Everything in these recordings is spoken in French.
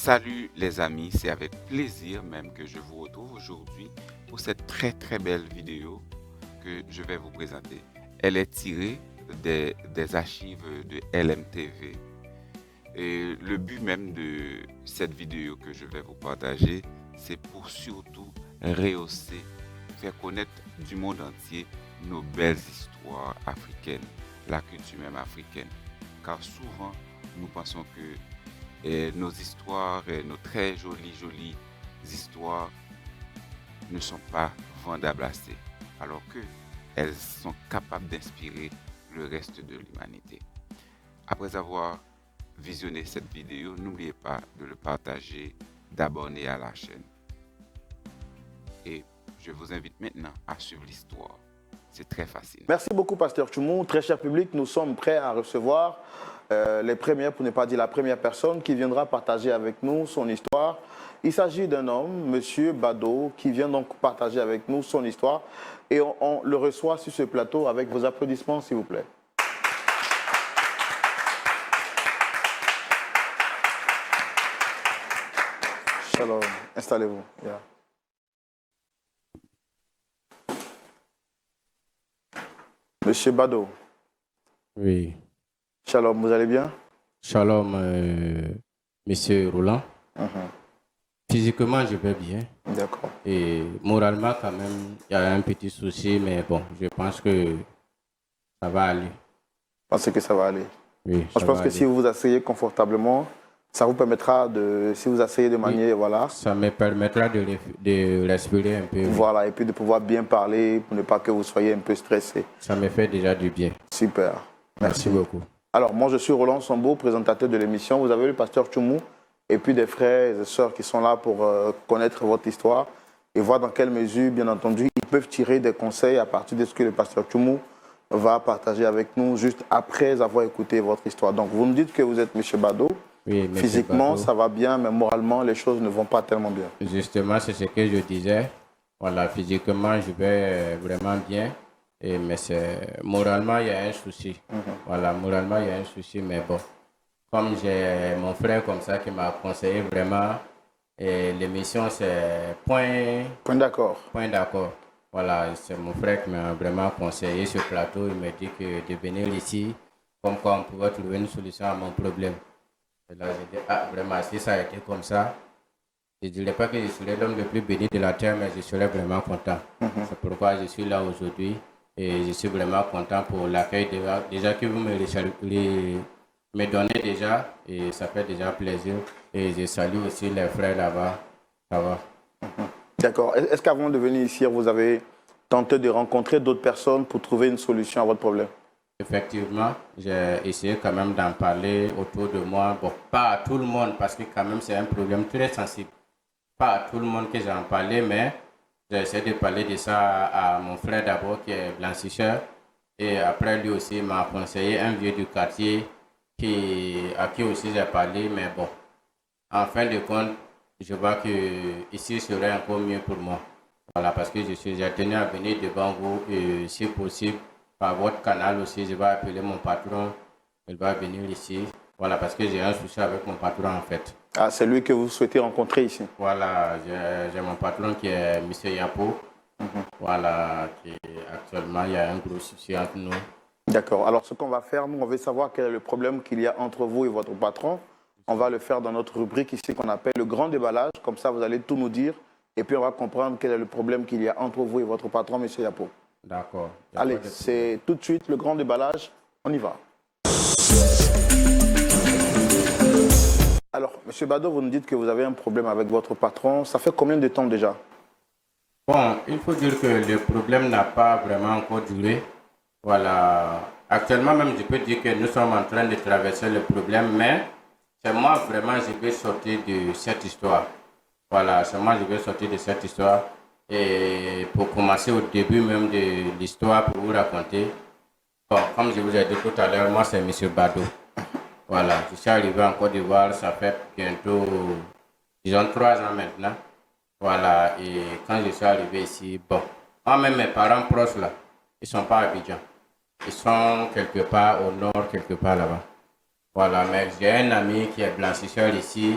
Salut les amis, c'est avec plaisir même que je vous retrouve aujourd'hui pour cette très belle vidéo que je vais vous présenter. Elle est tirée des archives de LMTV. Et le but même de cette vidéo que je vais vous partager, c'est pour surtout rehausser, faire connaître du monde entier nos belles histoires africaines, la culture même africaine. Car souvent, nous pensons que nos histoires, nos très jolies histoires ne sont pas vendables assez, alors que elles sont capables d'inspirer le reste de l'humanité. Après avoir visionné cette vidéo, n'oubliez pas de le partager, d'abonner à la chaîne. Et je vous invite maintenant à suivre l'histoire. C'est très facile. Merci beaucoup, Pasteur Tchoumou. Très cher public, nous sommes prêts à recevoir les premières, pour ne pas dire la première personne, qui viendra partager avec nous son histoire. Il s'agit d'un homme, Monsieur Bado, qui vient donc partager avec nous son histoire. Et on le reçoit sur ce plateau avec vos applaudissements, s'il vous plaît. Shalom, installez-vous. Yeah. Monsieur Bado. Oui. Shalom, vous allez bien? Shalom, Monsieur Roland. Physiquement, je vais bien. D'accord. Et moralement, quand même, il y a un petit souci, mais bon, je pense que ça va aller. Vous pensez que ça va aller? Oui, Moi, je pense que si vous vous asseyez confortablement, ça vous permettra de, si vous asseyez de manière, voilà. Ça me permettra de respirer un peu. Voilà, et puis de pouvoir bien parler pour ne pas que vous soyez un peu stressé. Ça me fait déjà du bien. Super. Merci beaucoup. Alors, moi, je suis Roland Sambo, présentateur de l'émission. Vous avez le pasteur Tchoumou et puis des frères et sœurs qui sont là pour connaître votre histoire et voir dans quelle mesure, bien entendu, ils peuvent tirer des conseils à partir de ce que le pasteur Tchoumou va partager avec nous juste après avoir écouté votre histoire. Donc, vous me dites que vous êtes M. Bado. Oui, physiquement, Bado, ça va bien, mais moralement, les choses ne vont pas tellement bien. Justement, c'est ce que je disais. Voilà, physiquement, je vais vraiment bien. Mais moralement, il y a un souci. Voilà, moralement, il y a un souci, mais bon. Comme j'ai mon frère comme ça qui m'a conseillé vraiment, l'émission, c'est Point d'accord. Point d'accord. Voilà, c'est mon frère qui m'a vraiment conseillé ce plateau. Il m'a dit que de venir ici, comme quoi on pouvait trouver une solution à mon problème. Et là, j'ai dit, ah, vraiment, si ça a été comme ça, je ne dirais pas que je serais l'homme le plus béni de la terre, mais je serais vraiment content. C'est pourquoi je suis là aujourd'hui. Et je suis vraiment content pour l'accueil déjà que vous me donnez déjà. Et ça fait déjà plaisir. Et je salue aussi les frères là-bas. Ça va. D'accord. Est-ce qu'avant de venir ici, vous avez tenté de rencontrer d'autres personnes pour trouver une solution à votre problème? Effectivement, j'ai essayé quand même d'en parler autour de moi. Bon, pas à tout le monde parce que quand même c'est un problème très sensible. Pas à tout le monde que j'en parlais, mais j'ai essayé de parler de ça à mon frère d'abord qui est blanchisseur. Et après lui aussi il m'a conseillé un vieux du quartier à qui aussi j'ai parlé. Mais bon, en fin de compte, je vois que ici serait encore mieux pour moi. Voilà, parce que j'ai tenu à venir devant vous et si possible, par votre canal aussi, je vais appeler mon patron. Il va venir ici. Voilà, parce que j'ai un souci avec mon patron en fait. Ah, c'est lui que vous souhaitez rencontrer ici? Voilà, j'ai mon patron qui est M. Yapo. Voilà, qui actuellement, il y a un gros souci entre nous. D'accord. Alors, ce qu'on va faire, nous, on veut savoir quel est le problème qu'il y a entre vous et votre patron. On va le faire dans notre rubrique ici qu'on appelle le grand déballage. Comme ça, vous allez tout nous dire. Et puis, on va comprendre quel est le problème qu'il y a entre vous et votre patron, M. Yapo. D'accord. Allez, c'est tout de suite le grand déballage. On y va. Alors, M. Bado, vous nous dites que vous avez un problème avec votre patron. Ça fait combien de temps déjà? Bon, il faut dire que le problème n'a pas vraiment encore duré. Voilà. Actuellement même, je peux dire que nous sommes en train de traverser le problème, mais c'est moi vraiment, je vais sortir de cette histoire. Voilà, c'est moi, je vais sortir de cette histoire. Et pour commencer au début même de l'histoire, pour vous raconter, bon, comme je vous ai dit tout à l'heure, moi c'est M. Bado. Voilà, je suis arrivé en Côte d'Ivoire, ça fait bientôt, disons 3 ans maintenant. Voilà, et quand je suis arrivé ici, bon, moi-même mes parents proches là, ils ne sont pas à Abidjan. Ils sont quelque part au nord, quelque part là-bas. Voilà, mais j'ai un ami qui est blanchisseur ici.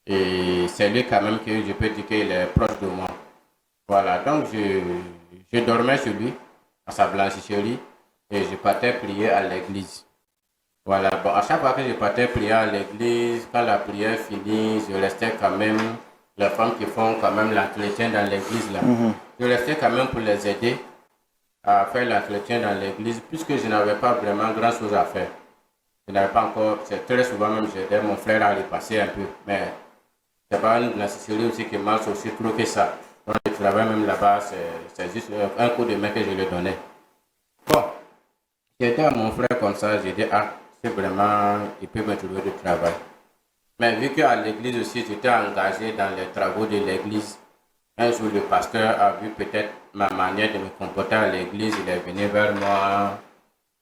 Et c'est lui quand même que je peux dire qu'il est proche de moi. Voilà, donc je dormais chez lui, à sa blanchisserie, et je partais prier à l'église. Voilà, bon, à chaque fois que je partais prier à l'église, quand la prière finit, je restais quand même, les femmes qui font quand même l'entretien dans l'église là, je restais quand même pour les aider à faire l'entretien dans l'église, puisque je n'avais pas vraiment grand chose à faire. Je n'avais pas encore, c'est très souvent même, j'aidais mon frère à les passer un peu, mais c'est pas une blanchisserie aussi qui marche aussi trop que ça. Donc, le travail même là-bas, c'est juste un coup de main que je lui donnais. Bon, j'ai dit à mon frère comme ça, j'ai dit, ah, c'est vraiment, il peut me trouver du travail. Mais vu qu'à l'église aussi, j'étais engagé dans les travaux de l'église, un jour le pasteur a vu peut-être ma manière de me comporter à l'église, il est venu vers moi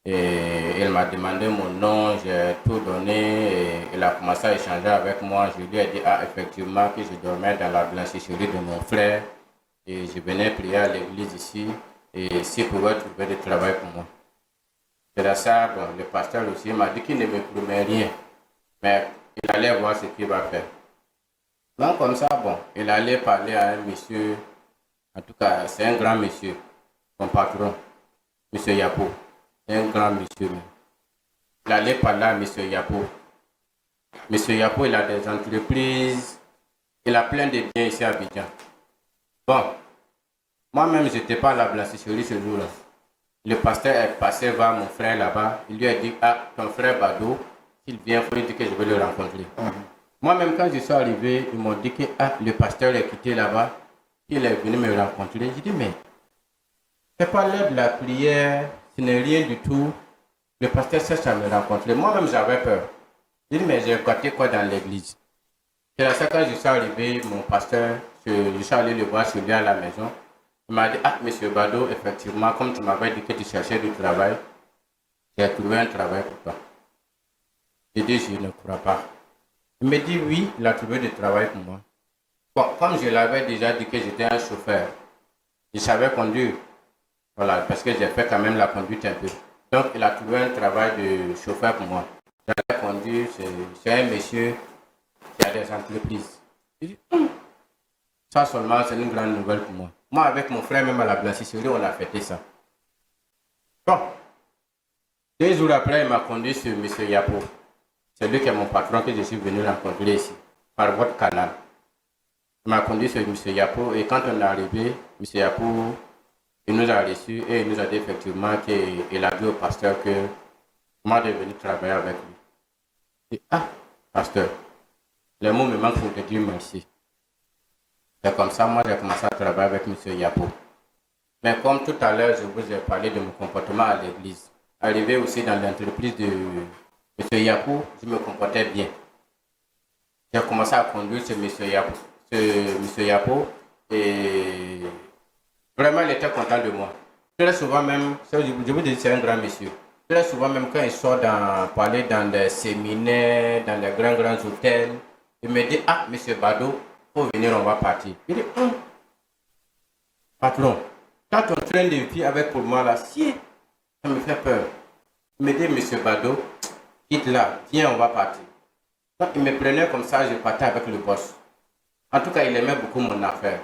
et il m'a demandé mon nom, j'ai tout donné et il a commencé à échanger avec moi. Je lui ai dit, ah, effectivement, que je dormais dans la blanchisserie de mon frère et je venais prier à l'église ici et s'il pouvait trouver du travail pour moi. C'est là ça, bon, le pasteur aussi m'a dit qu'il ne me promet rien, mais il allait voir ce qu'il va faire. Donc comme ça, bon, il allait parler à un monsieur, en tout cas, c'est un grand monsieur, son patron, monsieur Yapo. C'est un grand monsieur. Il allait parler à monsieur Yapo. Monsieur Yapo, il a des entreprises, il a plein de biens ici à Abidjan. Bon, moi-même, je n'étais pas à la blanchisserie ce jour-là. Le pasteur est passé voir mon frère là-bas. Il lui a dit, ah, ton frère Bado, s'il vient, il faut lui dire que je vais le rencontrer. Moi-même, quand je suis arrivé, ils m'ont dit que ah, le pasteur est quitté là-bas. Il est venu me rencontrer. J'ai dit, mais c'est pas l'heure de la prière, ce n'est rien du tout. Le pasteur cherche à me rencontrer. Moi-même, j'avais peur. J'ai dit, mais j'ai gâté quoi dans l'église? C'est là ça, quand je suis arrivé, mon pasteur, je suis allé le voir chez lui à la maison. Il m'a dit, ah, monsieur Bado, effectivement, comme tu m'avais dit que tu cherchais du travail, j'ai trouvé un travail pour toi. J'ai dit, je ne crois pas. Il me dit, oui, il a trouvé du travail pour moi. Bon, comme je l'avais déjà dit que j'étais un chauffeur, je savais conduire. Voilà, parce que j'ai fait quand même la conduite un peu. Donc, il a trouvé un travail de chauffeur pour moi. J'allais conduire, c'est un monsieur qui a des entreprises. J'ai dit, ça seulement, c'est une grande nouvelle pour moi. Moi, avec mon frère, même à la blanchisserie, on a fêté ça. Bon, 2 jours après, il m'a conduit sur M. Yapo. C'est lui qui est mon patron que je suis venu rencontrer ici, par votre canal. Il m'a conduit sur M. Yapo et quand on est arrivé, M. Yapo, il nous a reçus et il nous a dit effectivement qu'il a dit au pasteur que moi de venir travailler avec lui. Je dis, ah, pasteur, les mots me manquent pour te dire merci. C'est comme ça, moi, j'ai commencé à travailler avec M. Yapo. Mais comme tout à l'heure, je vous ai parlé de mon comportement à l'église. Arrivé aussi dans l'entreprise de M. Yapo, je me comportais bien. J'ai commencé à conduire ce M. Yapo et vraiment, il était content de moi. Très souvent même, je vous dis, c'est un grand monsieur. Très souvent même, quand il sort pour aller dans des séminaires, dans les grands hôtels, il me dit, ah, M. Bado, faut venir, on va partir. Il dit, patron, quand on train de vie avec pour moi là, si, ça me fait peur. Il me dit, monsieur Bado, quitte là, viens, on va partir. Donc, il me prenait comme ça, je partais avec le boss. En tout cas, il aimait beaucoup mon affaire.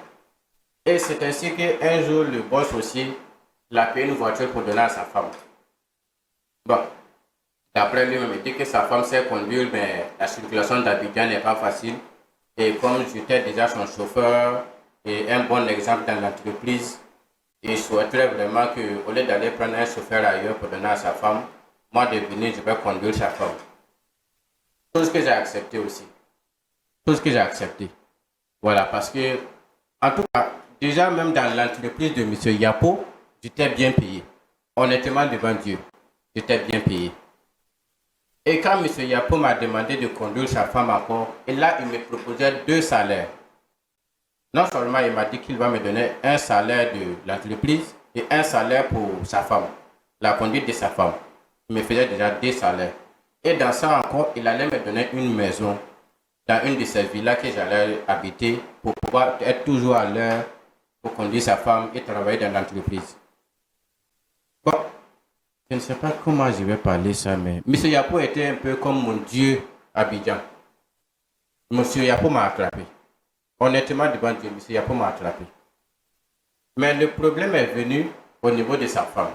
Et c'est ainsi qu'un jour, le boss aussi, il a payé une voiture pour donner à sa femme. Bon, d'après lui, il me dit que sa femme sait conduire, mais la circulation d'Abidjan n'est pas facile. Et comme j'étais déjà son chauffeur et un bon exemple dans l'entreprise, il souhaiterait vraiment qu'au lieu d'aller prendre un chauffeur ailleurs pour donner à sa femme, moi de venir, je vais conduire sa femme. Chose que j'ai accepté aussi. Chose que j'ai accepté. Voilà, parce que, en tout cas, déjà même dans l'entreprise de M. Yapo, j'étais bien payé. Honnêtement, devant Dieu, j'étais bien payé. Et quand M. Yapo m'a demandé de conduire sa femme encore, et là, il me proposait 2 salaires. Non seulement il m'a dit qu'il va me donner un salaire de l'entreprise et un salaire pour sa femme, la conduite de sa femme. Il me faisait déjà 2 salaires. Et dans ça encore, il allait me donner une maison dans une de ces villas que j'allais habiter pour pouvoir être toujours à l'heure pour conduire sa femme et travailler dans l'entreprise. Bon, je ne sais pas comment je vais parler ça, mais M. Yapo était un peu comme mon Dieu à Abidjan. Monsieur Yapo m'a attrapé. Honnêtement, devant Dieu, Monsieur Yapo m'a attrapé. Mais le problème est venu au niveau de sa femme.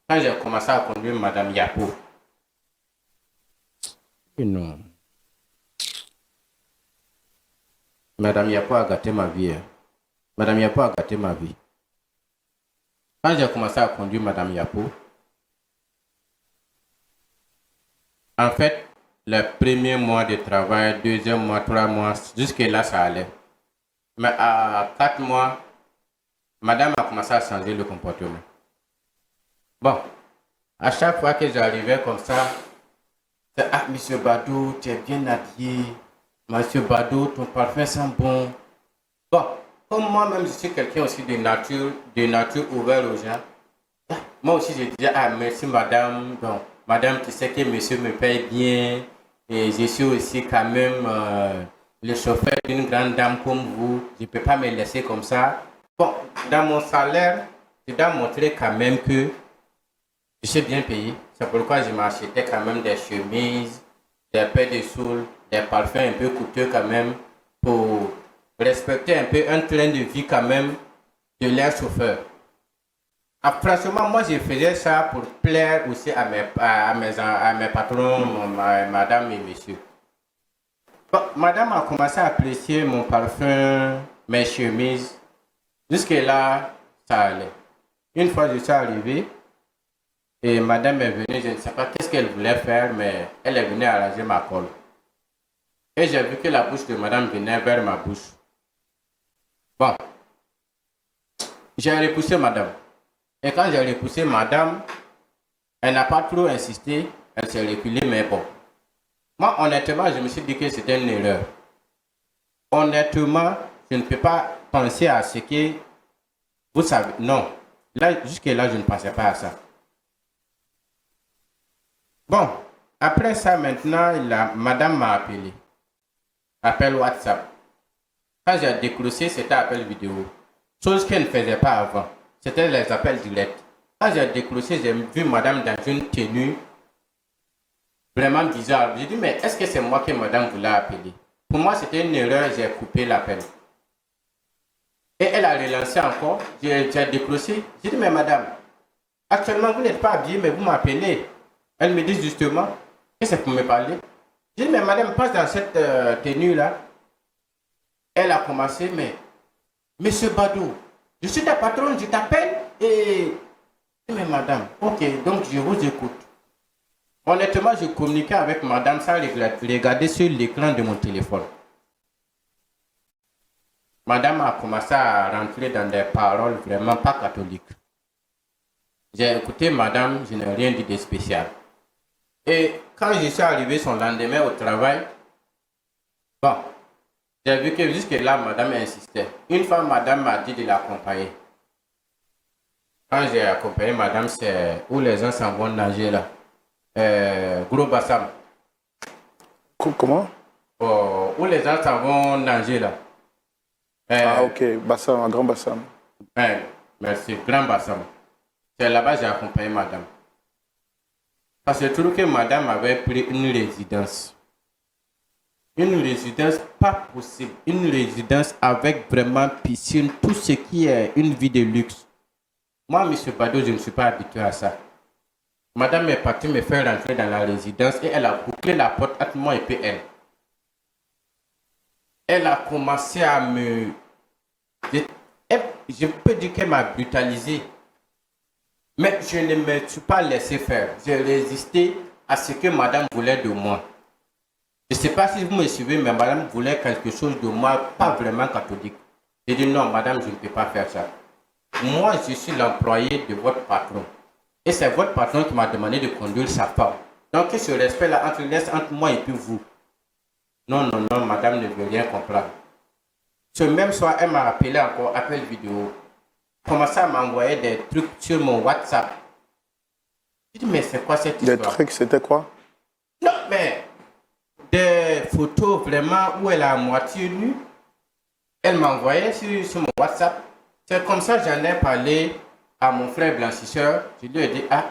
Quand j'ai commencé à conduire Madame Yapo. Et non. Madame Yapo a gâté ma vie. Madame Yapo a gâté ma vie. Quand j'ai commencé à conduire Madame Yapo, en fait, le premier mois de travail, deuxième mois, 3 mois, jusque-là, ça allait. Mais à 4 mois, Madame a commencé à changer le comportement. Bon, à chaque fois que j'arrivais comme ça, c'est « Ah, Monsieur Badou, tu es bien habillé. Monsieur Badou, ton parfum sent bon. » Bon, comme moi-même, je suis quelqu'un aussi de nature ouverte aux gens. Moi aussi, je disais « Ah, merci Madame. Donc, Madame, tu sais que Monsieur me paye bien. Et je suis aussi quand même le chauffeur d'une grande dame comme vous. Je ne peux pas me laisser comme ça. » Bon, dans mon salaire, je dois montrer quand même que je suis bien payé. C'est pourquoi je m'achetais quand même des chemises, des paires de soules, des parfums un peu coûteux quand même pour respecter un peu un train de vie quand même de leur chauffeur. Ah, franchement, moi je faisais ça pour plaire aussi à mes patrons, madame et monsieur. Bon, madame a commencé à apprécier mon parfum, mes chemises. Jusque-là, ça allait. Une fois je suis arrivé, et madame est venue, je ne sais pas qu'est-ce qu'elle voulait faire, mais elle est venue arranger ma colle. Et j'ai vu que la bouche de madame venait vers ma bouche. Bon, j'ai repoussé madame. Et quand j'ai repoussé madame, elle n'a pas trop insisté, elle s'est reculée, mais bon. Moi, honnêtement, je me suis dit que c'était une erreur. Honnêtement, je ne peux pas penser à ce que vous savez. Non, là, jusque-là, je ne pensais pas à ça. Bon, après ça, maintenant, madame m'a appelé. Appel WhatsApp. Quand j'ai décroché, c'était appel vidéo. Chose qu'elle ne faisait pas avant. C'était les appels directs. Quand j'ai décroché, j'ai vu madame dans une tenue vraiment bizarre. J'ai dit, mais est-ce que c'est moi que madame voulait appeler? Pour moi, c'était une erreur, j'ai coupé l'appel. Et elle a relancé encore. J'ai décroché. J'ai dit, mais madame, actuellement, vous n'êtes pas habillée, mais vous m'appelez. Elle me dit justement, que c'est pour me parler. J'ai dit, mais madame, passe dans cette tenue-là. Elle a commencé, mais, monsieur Badou, je suis ta patronne, je t'appelle et... Mais madame, ok, donc je vous écoute. Honnêtement, je communiquais avec madame sans regarder sur l'écran de mon téléphone. Madame a commencé à rentrer dans des paroles vraiment pas catholiques. J'ai écouté madame, je n'ai rien dit de spécial. Et quand je suis arrivé son lendemain au travail, bon, j'ai vu que jusque-là, madame insistait. Une fois, madame m'a dit de l'accompagner. Quand j'ai accompagné madame, c'est où les gens s'en vont nager là. Gros Bassam. Comment? Oh, où les gens s'en vont nager là. Ah ok, Bassam, un grand Bassam. Merci, grand Bassam. C'est là-bas que j'ai accompagné madame. Parce que je trouve que madame avait pris une résidence. Une résidence pas possible. Une résidence avec vraiment piscine, tout ce qui est une vie de luxe. Moi, M. Badou, je ne suis pas habitué à ça. Madame est partie me faire rentrer dans la résidence et elle a bouclé la porte entre moi et puis elle. Elle a commencé à me... Je peux dire qu'elle m'a brutalisé. Mais je ne me suis pas laissé faire. J'ai résisté à ce que madame voulait de moi. Je ne sais pas si vous me suivez, mais madame voulait quelque chose de moi, pas vraiment catholique. J'ai dit non, madame, je ne peux pas faire ça. Moi, je suis l'employé de votre patron. Et c'est votre patron qui m'a demandé de conduire sa femme. Donc, ce respect-là, entre moi et puis vous. Non, non, non, madame ne veut rien comprendre. Ce même soir, elle m'a appelé encore, appel vidéo. Commençait à m'envoyer des trucs sur mon WhatsApp. Je dis, mais c'est quoi cette histoire? Des trucs, c'était quoi? Non, mais des photos vraiment où elle est à moitié nue. Elle m'a envoyé sur mon WhatsApp. C'est comme ça que j'en ai parlé à mon frère blanchisseur. Je lui ai dit, ah,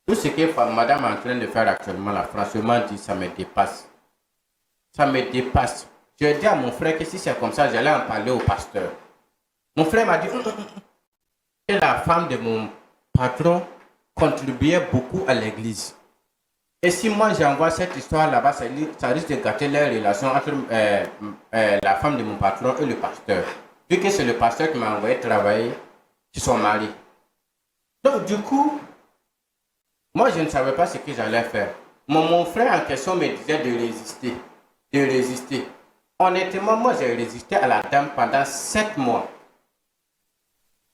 tout ce que madame est en train de faire actuellement, là, franchement, dit, ça me dépasse. ça me dépasse. J'ai dit à mon frère que si c'est comme ça, j'allais en parler au pasteur. Mon frère m'a dit que la femme de mon patron contribuait beaucoup à l'église. Et si moi j'envoie cette histoire là-bas, ça risque de gâter les relations entre la femme de mon patron et le pasteur. Vu que c'est le pasteur qui m'a envoyé travailler chez son mari. Donc du coup, moi je ne savais pas ce que j'allais faire. Mon frère en question me disait de résister. De résister. Honnêtement, moi j'ai résisté à la dame pendant 7 mois.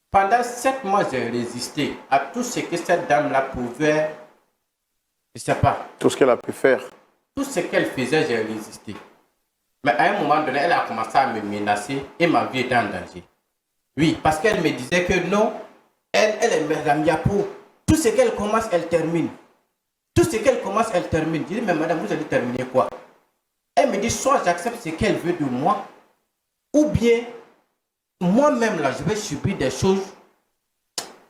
Pendant 7 mois, j'ai résisté à tout ce que cette dame-là pouvait, je ne sais pas. Tout ce qu'elle a pu faire. Tout ce qu'elle faisait, j'ai résisté. Mais à un moment donné, elle a commencé à me menacer et ma vie était en danger. Oui, parce qu'elle me disait que non, elle est Madame Yapo. Tout ce qu'elle commence, elle termine. Tout ce qu'elle commence, elle termine. Je dis, mais madame, vous allez terminer quoi? Elle me dit, soit j'accepte ce qu'elle veut de moi, ou bien moi-même, là, je vais subir des choses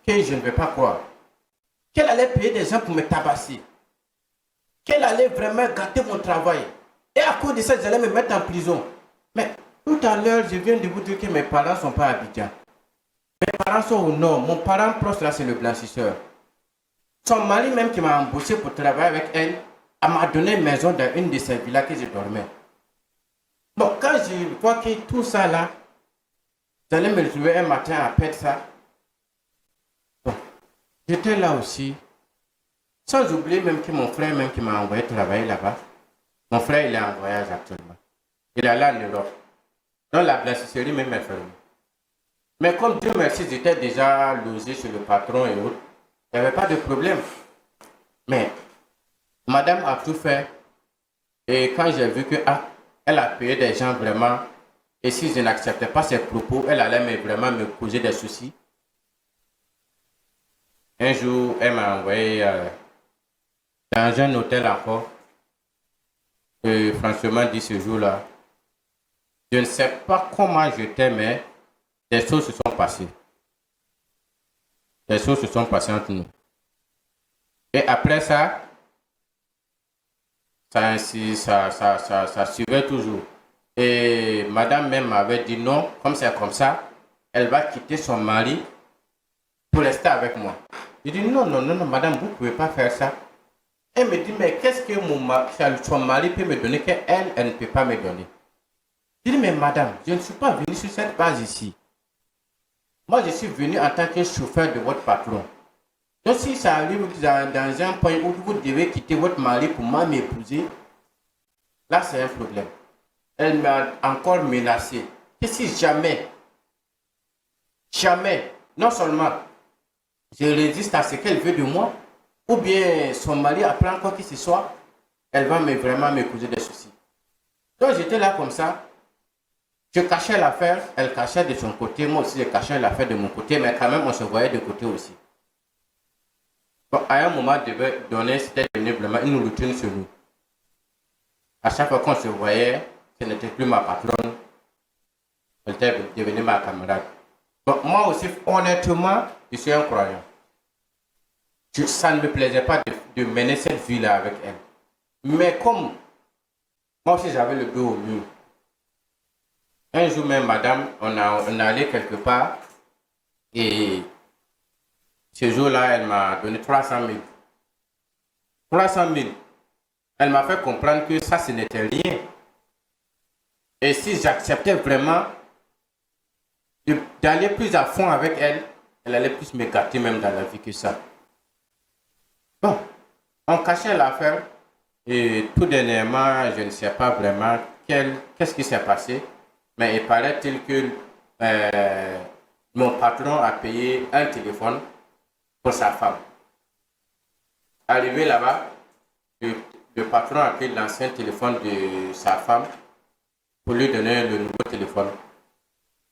que je ne vais pas croire. Qu'elle allait payer des gens pour me tabasser. Qu'elle allait vraiment gâter mon travail. Et à cause de ça, j'allais me mettre en prison. Mais tout à l'heure, je viens de vous dire que mes parents ne sont pas à Abidjan. Mes parents sont au nord. Mon parent proche, là, c'est le blanchisseur. Son mari même qui m'a embauché pour travailler avec elle, elle m'a donné une maison dans une de ces villas que je dormais. Bon, quand je vois que tout ça là, j'allais me retrouver un matin à perdre ça. Bon, j'étais là aussi. Sans oublier même que mon frère même qui m'a envoyé travailler là-bas. Mon frère, il est en voyage actuellement. Il est allé en Europe. Donc la blanchisserie même est fermée. Mais comme Dieu merci, j'étais déjà logé chez le patron et autres. Il n'y avait pas de problème. Mais madame a tout fait. Et quand j'ai vu que elle a payé des gens vraiment, et si je n'acceptais pas ses propos, elle allait vraiment me causer des soucis. Un jour, elle m'a envoyé dans un hôtel encore. Et franchement, dit ce jour-là, je ne sais pas comment j'étais, mais des choses se sont passées. Des choses se sont passées entre nous. Et après ça, ça suivait toujours. Et madame même m'avait dit non, comme c'est comme ça, elle va quitter son mari pour rester avec moi. Je dis non, madame, vous ne pouvez pas faire ça. Elle me dit, mais qu'est-ce que son mari peut me donner qu'elle, elle ne peut pas me donner? Je dis, mais madame, je ne suis pas venu sur cette base ici. Moi, je suis venu en tant que chauffeur de votre patron. Donc, si ça arrive dans un point où vous devez quitter votre mari pour m'épouser, là, c'est un problème. Elle m'a encore menacé que si jamais, non seulement je résiste à ce qu'elle veut de moi, ou bien son mari apprend quoi que ce soit, elle va vraiment me causer des soucis. Donc, j'étais là comme ça. Je cachais l'affaire, elle cachait de son côté, moi aussi je cachais l'affaire de mon côté, mais quand même on se voyait de côté aussi. Bon, à un moment donné, c'était devenu vraiment une routine sur nous. À chaque fois qu'on se voyait, ce n'était plus ma patronne, elle était devenue ma camarade. Bon, moi aussi, honnêtement, je suis un croyant. Ça ne me plaisait pas de mener cette vie-là avec elle. Mais comme moi aussi j'avais le dos au mur, un jour même, madame, on allait quelque part et ce jour-là, elle m'a donné 300 000. 300 000. Elle m'a fait comprendre que ça, ce n'était rien. Et si j'acceptais vraiment d'aller plus à fond avec elle, elle allait plus me gâter même dans la vie que ça. Bon, on cachait l'affaire et tout dernièrement, je ne sais pas vraiment qu'est-ce qui s'est passé. Mais il paraît-il que mon patron a payé un téléphone pour sa femme. Arrivé là-bas, le patron a pris l'ancien téléphone de sa femme pour lui donner le nouveau téléphone.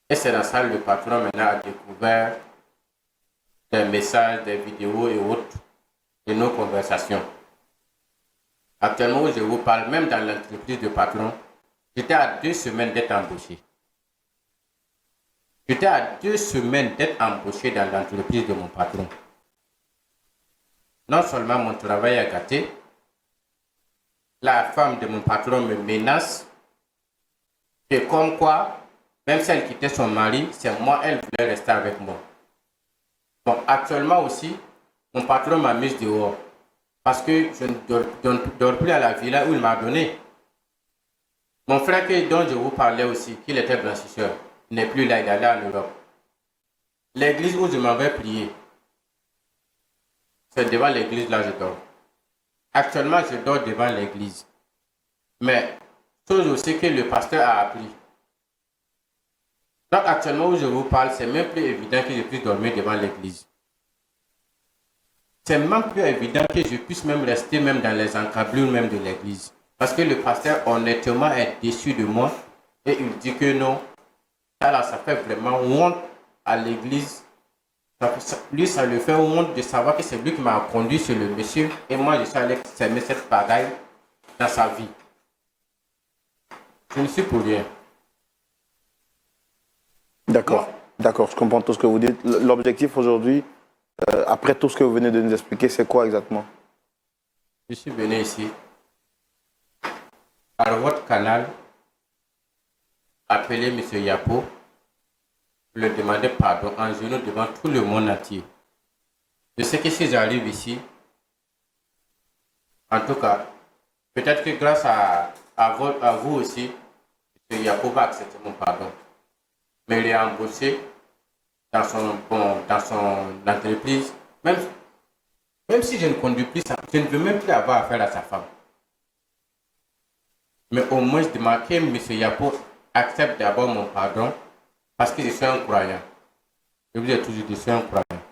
Et c'est dans ça que le patron maintenant a découvert des messages, des vidéos et autres de nos conversations. Actuellement, où je vous parle, même dans l'entreprise de patron, j'étais à 2 semaines d'être embauché. J'étais à 2 semaines d'être embauché dans l'entreprise de mon patron. Non seulement mon travail est gâté, la femme de mon patron me menace Et comme quoi, même si elle quittait son mari, c'est moi, elle voulait rester avec moi. Bon, actuellement aussi, mon patron m'a mise dehors. Parce que je ne dors plus à la villa où il m'a donné. Mon frère dont je vous parlais aussi, qu'il était blanchisseur, n'est plus là, il est allé en Europe. L'église où je m'avais prié, c'est devant l'église là je dors. Actuellement, je dors devant l'église. Mais, chose aussi que le pasteur a appris. Donc, actuellement où je vous parle, c'est même plus évident que je puisse dormir devant l'église. C'est même plus évident que je puisse même rester même dans les encablures même de l'église. Parce que le pasteur, honnêtement, est déçu de moi. Et il dit que non, ça fait vraiment honte à l'église. Lui, ça lui fait honte de savoir que c'est lui qui m'a conduit sur le monsieur. Et moi, je suis allé s'aimer cette bagaille dans sa vie. Je ne suis pour rien. D'accord, d'accord, je comprends tout ce que vous dites. L'objectif aujourd'hui, après tout ce que vous venez de nous expliquer, c'est quoi exactement? Je suis venu ici, par votre canal, appeler M. Yapo, lui demander pardon en genoux devant tout le monde entier. Je sais que si j'arrive ici, en tout cas, peut-être que grâce à vous aussi, M. Yapo va accepter mon pardon. Me réembaucher dans son entreprise, même si je ne conduis plus ça, je ne veux même plus avoir affaire à sa femme. Mais au moins, je demande que M. Yapo accepte d'abord mon pardon parce que je suis un croyant. Je vous ai toujours dit, je suis un croyant.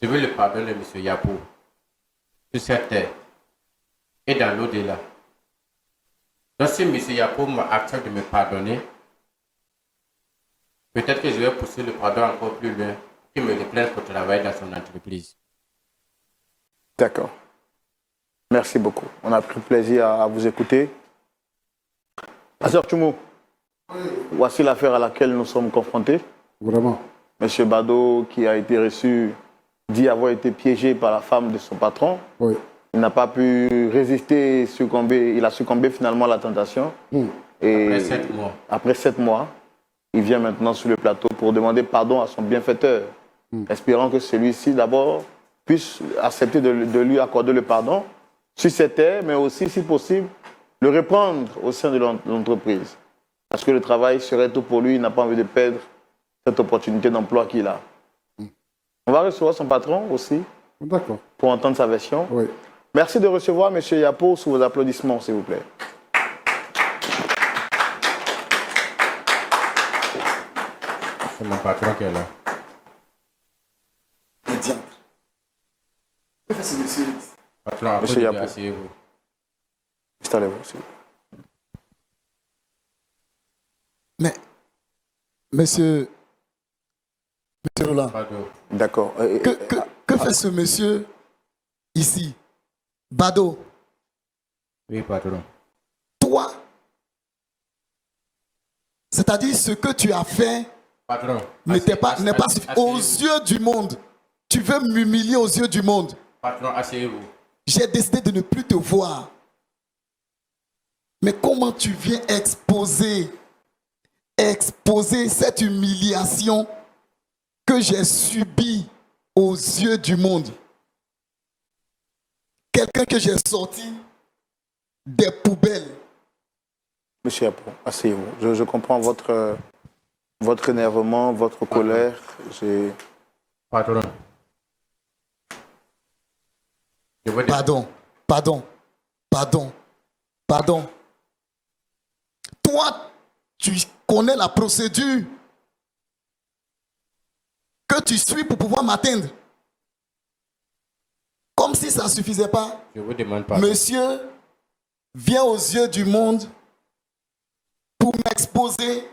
Je veux le pardon de M. Yapo sur cette terre et dans l'au-delà. Donc si M. Yapo accepte de me pardonner, peut-être que je vais pousser le pardon encore plus loin, qu'il me reprenne pour travailler dans son entreprise. D'accord. Merci beaucoup. On a pris plaisir à vous écouter. Pasteur Tchoumou, voici l'affaire à laquelle nous sommes confrontés. Vraiment. Monsieur Bado, qui a été reçu, dit avoir été piégé par la femme de son patron. Oui. Il n'a pas pu résister, succomber. Il a succombé finalement à la tentation. Et Après 7 mois. Après 7 mois, il vient maintenant sur le plateau pour demander pardon à son bienfaiteur, espérant que celui-ci d'abord puisse accepter de lui accorder le pardon sur cette terre, mais aussi, si possible, le reprendre au sein de l'entreprise. Parce que le travail serait tout pour lui, il n'a pas envie de perdre cette opportunité d'emploi qu'il a. On va recevoir son patron aussi, D'accord. pour entendre sa version. Oui. Merci de recevoir M. Yapo sous vos applaudissements, s'il vous plaît. C'est mon patron qui est là. Patron, Monsieur Yapo. asseyez-vous. Installez-vous, s'il vous plaît. Mais, monsieur Roland, Pardon. D'accord. que fait ce monsieur ici? Bado, Oui, patron. toi, c'est-à-dire ce que tu as fait Patron. n'est pas Asseyez-vous. aux yeux du monde. Tu veux m'humilier aux yeux du monde. Patron, asseyez-vous. J'ai décidé de ne plus te voir. Mais comment tu viens exposer cette humiliation que j'ai subie aux yeux du monde? Quelqu'un que j'ai sorti des poubelles. Monsieur Yapo, asseyez-vous. Je comprends votre énervement, votre colère. Patron. Je veux dire- Pardon. Toi, tu connais la procédure que tu suis pour pouvoir m'atteindre. Comme si ça ne suffisait pas. Je vous demande pardon. Monsieur vient aux yeux du monde pour m'exposer.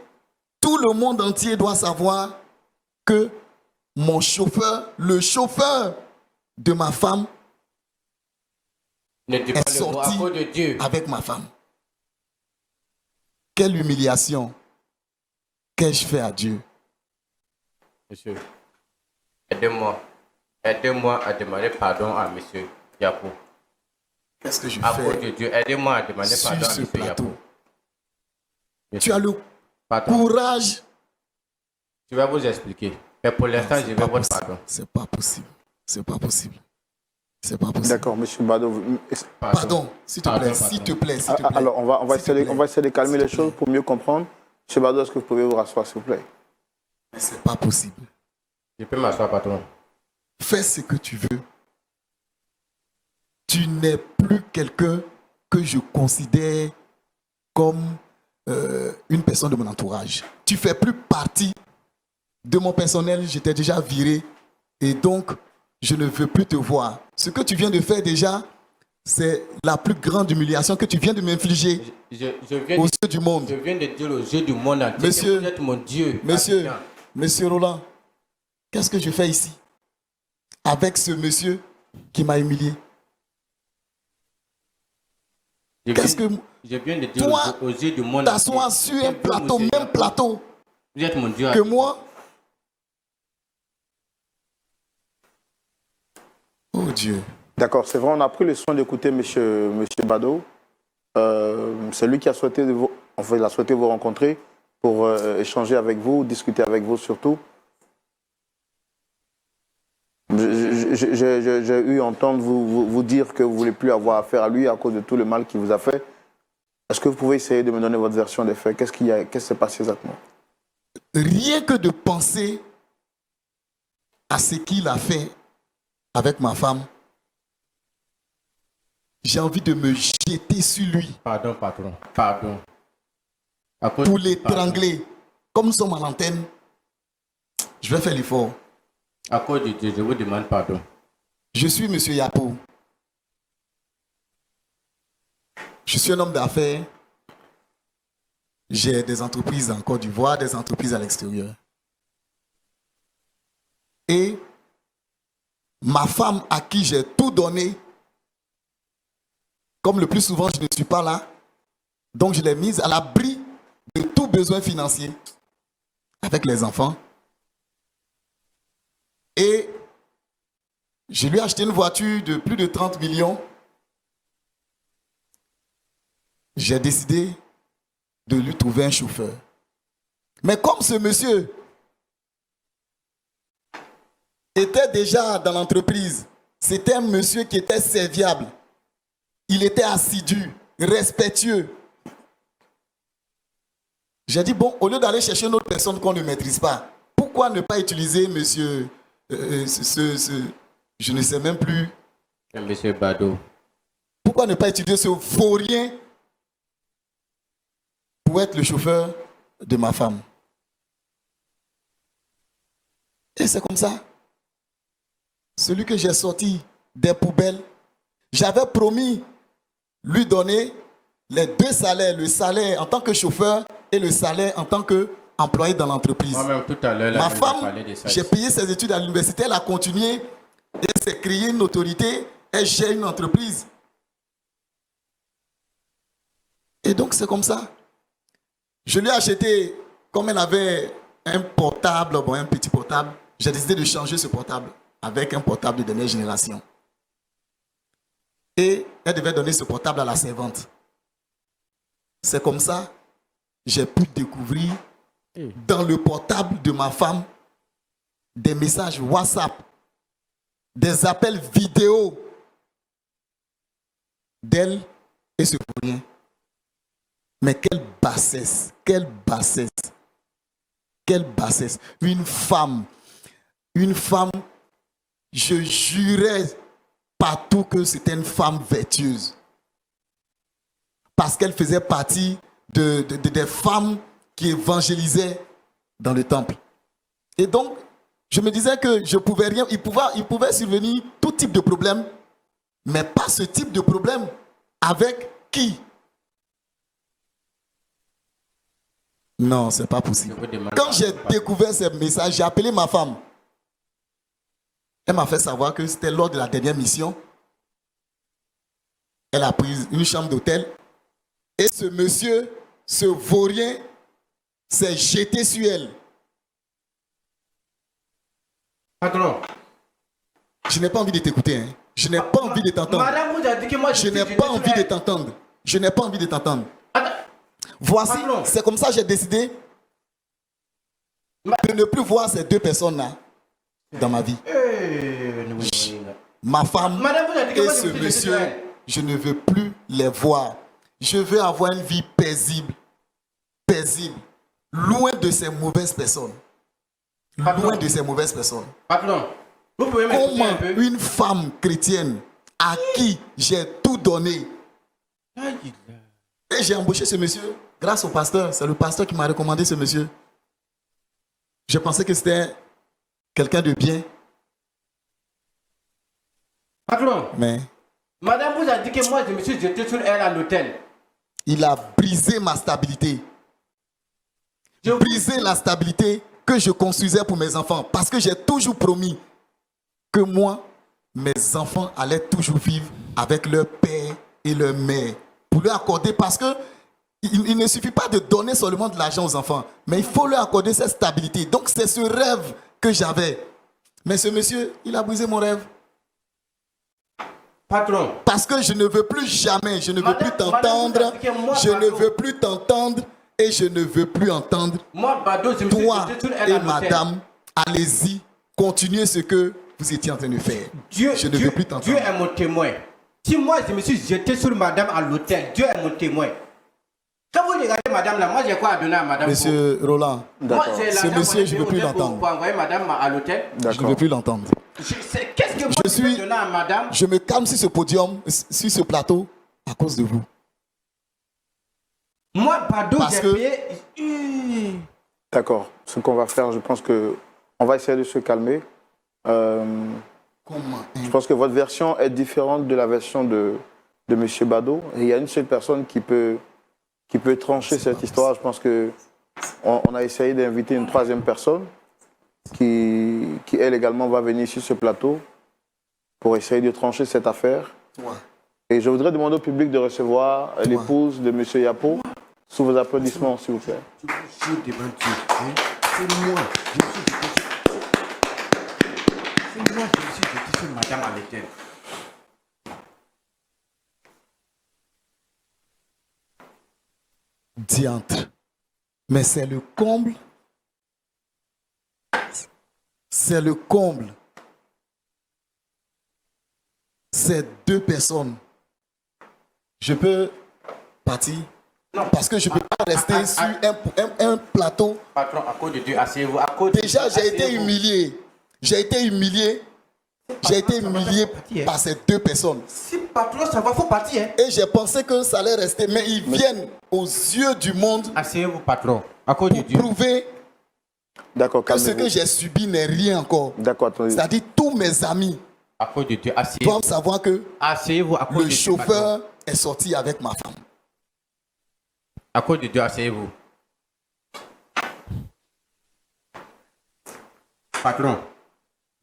Tout le monde entier doit savoir que mon chauffeur, le chauffeur de ma femme, Ne dis est pas le mot à sorti cause de Dieu. avec ma femme. Quelle humiliation qu'ai-je fait à Dieu? Monsieur, aidez-moi. Aidez-moi à demander pardon à monsieur Yapo. Qu'est-ce que je À cause fais de Dieu, aidez-moi à demander sur pardon à ce monsieur plateau? Yapo. Tu as le Patron, courage. je vais vous expliquer. Mais pour l'instant, je vais votre pardon. C'est pas possible. C'est pas possible. C'est pas possible. D'accord, monsieur Bado. Pardon, s'il te plaît, Pardon, s'il te pardon. plaît, s'il te plaît. Alors, on va S'il te plaît. essayer de calmer S'il te les choses plaît. pour mieux comprendre. Monsieur Bado, est-ce que vous pouvez vous rasseoir, s'il vous plaît? Mais c'est pas possible. Je peux m'asseoir, patron. Fais ce que tu veux. Tu n'es plus quelqu'un que je considère comme une personne de mon entourage. Tu fais plus partie de mon personnel. Je t'ai déjà viré. Et donc, je ne veux plus te voir. Ce que tu viens de faire déjà, c'est la plus grande humiliation que tu viens de m'infliger Je viens aux de, yeux du monde. je viens de dire aux yeux du monde entier Monsieur, que vous êtes mon Dieu. Monsieur, Assistant. monsieur Roland, qu'est-ce que je fais ici avec ce monsieur qui m'a humilié? Qu'est-ce que Je viens de dire toi, aux yeux du monde t'assois entier sur un que plateau, monsieur même plateau Vous êtes mon Dieu. que moi? Oh Dieu. D'accord, c'est vrai, on a pris le soin d'écouter monsieur Bado. C'est lui qui a souhaité il a souhaité vous rencontrer pour échanger avec vous, discuter avec vous surtout. J'ai eu entendre vous dire que vous ne voulez plus avoir affaire à lui à cause de tout le mal qu'il vous a fait. Est-ce que vous pouvez essayer de me donner votre version des faits? Qu'est-ce qui s'est passé exactement? Rien que de penser à ce qu'il a fait avec ma femme, j'ai envie de me jeter sur lui Pardon, patron. Pardon. À cause pour pardon. l'étrangler. Comme nous sommes à l'antenne, je vais faire l'effort. À cause de Dieu, je vous demande pardon. Je suis Monsieur Yapo. Je suis un homme d'affaires. J'ai des entreprises en Côte d'Ivoire, des entreprises à l'extérieur. Et ma femme à qui j'ai tout donné, comme le plus souvent je ne suis pas là, donc je l'ai mise à l'abri de tout besoin financier avec les enfants. Et je lui ai acheté une voiture de plus de 30 millions. J'ai décidé de lui trouver un chauffeur. Mais comme ce monsieur était déjà dans l'entreprise, c'était un monsieur qui était serviable. Il était assidu, respectueux. J'ai dit, bon, au lieu d'aller chercher une autre personne qu'on ne maîtrise pas, pourquoi ne pas utiliser monsieur, je ne sais même plus, Monsieur Bado. pourquoi ne pas utiliser ce vaurien pour être le chauffeur de ma femme? Et c'est comme ça. Celui que j'ai sorti des poubelles, j'avais promis lui donner les deux salaires, le salaire en tant que chauffeur et le salaire en tant qu'employé dans l'entreprise. Moi-même, tout à l'heure, là, Ma je femme, parlais de ça j'ai ici. payé ses études à l'université, elle a continué, elle s'est créée une autorité, elle gère une entreprise. Et donc c'est comme ça. Je lui ai acheté, comme elle avait un portable, bon, un petit portable, j'ai décidé de changer ce portable avec un portable de dernière génération. Et elle devait donner ce portable à la servante. C'est comme ça, j'ai pu découvrir dans le portable de ma femme des messages WhatsApp, des appels vidéo d'elle et ce rien. Mais quelle bassesse, quelle bassesse, quelle bassesse. Une femme, je jurais partout que c'était une femme vertueuse. Parce qu'elle faisait partie des femmes qui évangélisaient dans le temple. Et donc, je me disais que je pouvais rien, il pouvait survenir tout type de problème, mais pas ce type de problème avec qui? Non, c'est pas possible. Je vous demande Quand pardon, j'ai patron. découvert ces messages, j'ai appelé ma femme. Elle m'a fait savoir que c'était lors de la dernière mission. Elle a pris une chambre d'hôtel. Et ce monsieur, ce vaurien, s'est jeté sur elle. Patron. Je n'ai pas envie de t'écouter. Hein. Je n'ai pas envie de t'entendre. Madame vous a dit que moi Je n'ai pas envie de t'entendre. Je n'ai pas envie de t'entendre. Voici, Pardon. c'est comme ça que j'ai décidé de ne plus voir ces deux personnes-là dans ma vie. Ma femme Madame, vous avez dit que et moi, ce je me suis monsieur, jeté sur elle. je ne veux plus les voir. Je veux avoir une vie paisible, loin de ces mauvaises personnes. Pardon. Loin de ces mauvaises personnes. Pardon, vous pouvez m'écouter un Comment peu? une femme chrétienne à qui j'ai tout donné, et j'ai embauché ce monsieur grâce au pasteur. C'est le pasteur qui m'a recommandé ce monsieur. Je pensais que c'était quelqu'un de bien, Pardon, mais madame vous a dit que moi je me suis jeté sur elle à l'hôtel. il a brisé ma stabilité. Je- Brisé la stabilité que je construisais pour mes enfants. Parce que j'ai toujours promis que moi, mes enfants allaient toujours vivre avec leur père et leur mère. Pour leur accorder, parce que il ne suffit pas de donner seulement de l'argent aux enfants, mais il faut leur accorder cette stabilité. Donc c'est ce rêve que j'avais. Mais ce monsieur, il a brisé mon rêve. Patron, Parce que je ne veux plus jamais, je ne veux Madame- plus madame, t'entendre, vous avez dit que moi, je ne pardon. veux plus t'entendre et je ne veux plus entendre moi Bado, je me suis toi jeté sur elle et à l'hôtel. madame. Allez-y, continuez ce que vous étiez en train de faire. Dieu, je ne veux plus t'entendre. Dieu est mon témoin. Si moi je me suis jeté sur madame à l'hôtel, Dieu est mon témoin. Quand vous regardez madame là, moi j'ai quoi à donner à madame? Monsieur Roland, Moi, D'accord. j'ai Ce l'argent monsieur, pour je ne veux plus pour- l'entendre. Pour envoyer madame à l'hôtel. je ne D'accord. veux plus l'entendre. Qu'est-ce que moi Je je suis- peux donner à madame? Je me calme sur ce podium, sur ce plateau, à cause de vous. Moi, Bado, Parce j'ai que- payé. D'accord. Ce qu'on va faire, je pense que on va essayer de se calmer. Comment Je pense que votre version est différente de la version de M. Bado. Et il y a une seule personne qui peut trancher cette histoire. Je pense que on a essayé d'inviter une troisième personne qui, elle également, va venir sur ce plateau pour essayer de trancher cette affaire. Toi. Et je voudrais demander au public de recevoir l'épouse de M. Yapo sous vos applaudissements, s'il vous plaît. C'est moi. Je me suis jeté sur madame à l'hôtel. Diantre. Mais c'est le comble. C'est le comble. Ces deux personnes. Je peux partir. Non. Parce que je ne peux pas rester sur un plateau. Patron, à cause de Dieu, asseyez-vous. À cause de Déjà, Dieu, j'ai été asseyez-vous. humilié. J'ai été humilié. J'ai été humilié par ces deux personnes. Si patron, ça va, faut partir. Hein. Et j'ai pensé que ça allait rester. Mais ils viennent aux yeux du monde Asseyez-vous, patron. À cause de pour Dieu. prouver D'accord, que ce que calmez-vous. j'ai subi n'est rien encore. D'accord, attendez. C'est-à-dire tous mes amis À cause de Dieu, asseyez-vous. doivent savoir que Asseyez-vous à cause le de Dieu. chauffeur est sorti avec ma femme. À cause de Dieu, asseyez-vous. Patron.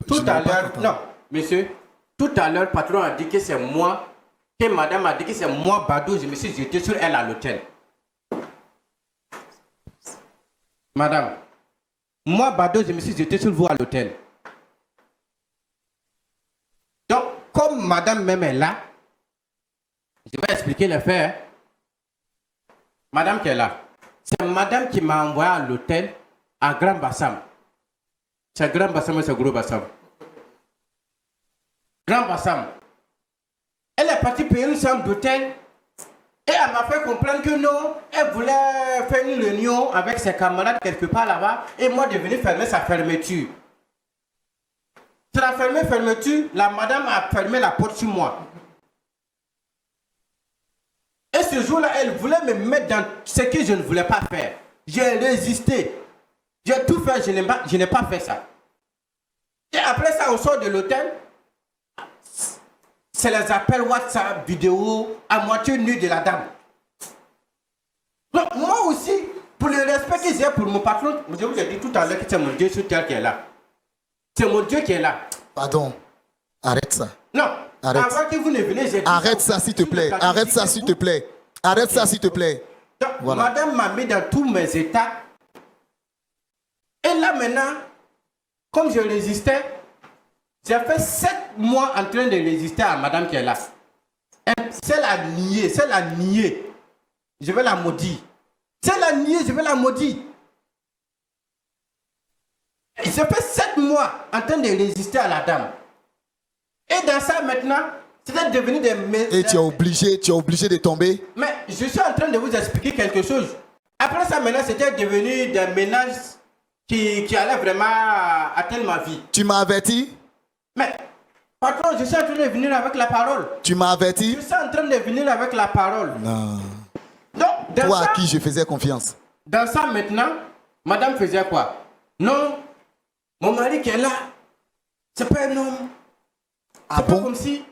Tout Je à n'ai pas l'heure, compris. non, monsieur, tout à l'heure, patron a dit que c'est moi, que madame a dit que c'est moi, Badou, je me suis jeté sur elle à l'hôtel. Madame, moi, Badou, je me suis jeté sur vous à l'hôtel. Donc, comme madame même est là, je vais expliquer les faits. Hein. Madame qui est là, c'est madame qui m'a envoyé à l'hôtel à Grand Bassam. C'est Grand Bassam ou c'est Gros Bassam? Grand Bassam. Elle est partie payer une chambre d'hôtel et elle m'a fait comprendre que non, elle voulait faire une réunion avec ses camarades quelque part là-bas et moi de venir fermer sa fermeture. C'est la fermeture, la madame a fermé la porte sur moi. Et ce jour-là, elle voulait me mettre dans ce que je ne voulais pas faire. J'ai résisté. J'ai tout fait, je n'ai pas fait ça. Et après ça, on sort de l'hôtel. C'est les appels WhatsApp, vidéo, à moitié nue de la dame. Donc moi aussi, pour le respect que j'ai pour mon patron, je vous ai dit tout à l'heure que c'est mon Dieu sur terre qui est là. C'est mon Dieu qui est là. Pardon. Arrête ça. Non. Arrête. Avant que vous ne venez, j'ai dit Arrête ça, s'il te plaît. Arrête ça, s'il te plaît. Arrête ça, s'il te plaît. Donc, Voilà. madame m'a mis dans tous mes états. Et là maintenant, comme je résistais, j'ai fait 7 mois en train de résister à madame qui est là. Celle a nié, Je vais la maudire. C'est la nier, je vais la maudire. J'ai fait 7 mois en train de résister à la dame. Et dans ça maintenant, c'était devenu des... Et tu es obligé de tomber. Mais je suis en train de vous expliquer quelque chose. Après ça maintenant, c'était devenu des menaces qui allaient vraiment atteindre ma vie. Tu m'as averti? Mais, patron, je suis en train de venir avec la parole. Tu m'as averti? Je suis en train de venir avec la parole. Non. Donc, Toi à qui je faisais confiance? Dans ça maintenant, madame faisait quoi? Non, mon mari qui est là, c'est pas un homme. Ah C'est pas bon? comme si...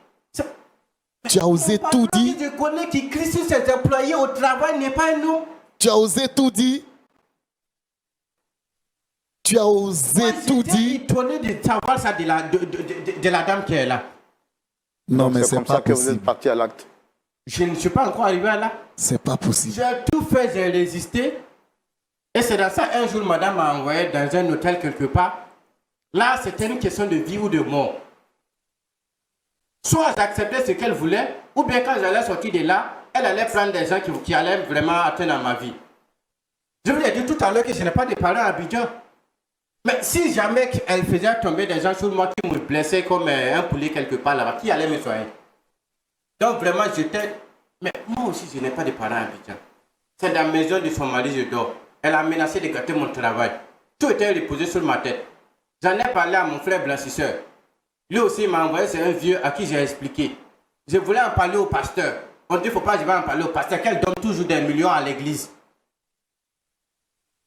Tu as osé Mon tout patron dire? que je connais qui crie sur ses employés au travail n'est pas un homme. Tu as osé tout dire? Tu as osé Moi, tout j'étais dire? étonné de savoir ça de la dame qui est là. Non, mais C'est c'est comme pas ça que vous êtes possible. parti à l'acte. Je ne suis pas encore arrivé à là. C'est pas possible. J'ai tout fait, j'ai résisté. Et c'est dans ça, un jour, madame m'a envoyé dans un hôtel quelque part. Là, c'était une question de vie ou de mort. Soit j'acceptais ce qu'elle voulait, ou bien quand j'allais sortir de là, elle allait prendre des gens qui allaient vraiment atteindre à ma vie. Je vous l'ai dit tout à l'heure que je n'ai pas de parents à Abidjan. Mais si jamais elle faisait tomber des gens sur moi qui me blessaient comme un poulet quelque part là-bas, qui allait me soigner? Donc vraiment, j'étais... Mais moi aussi, je n'ai pas de parents à Abidjan. C'est dans la maison de son mari, je dors. Elle a menacé de gâter mon travail. Tout était reposé sur ma tête. J'en ai parlé à mon frère blanchisseur. Lui aussi m'a envoyé, c'est un vieux à qui j'ai expliqué. Je voulais en parler au pasteur. On dit, il ne faut pas que je vais en parler au pasteur, qu'elle donne toujours des millions à l'église.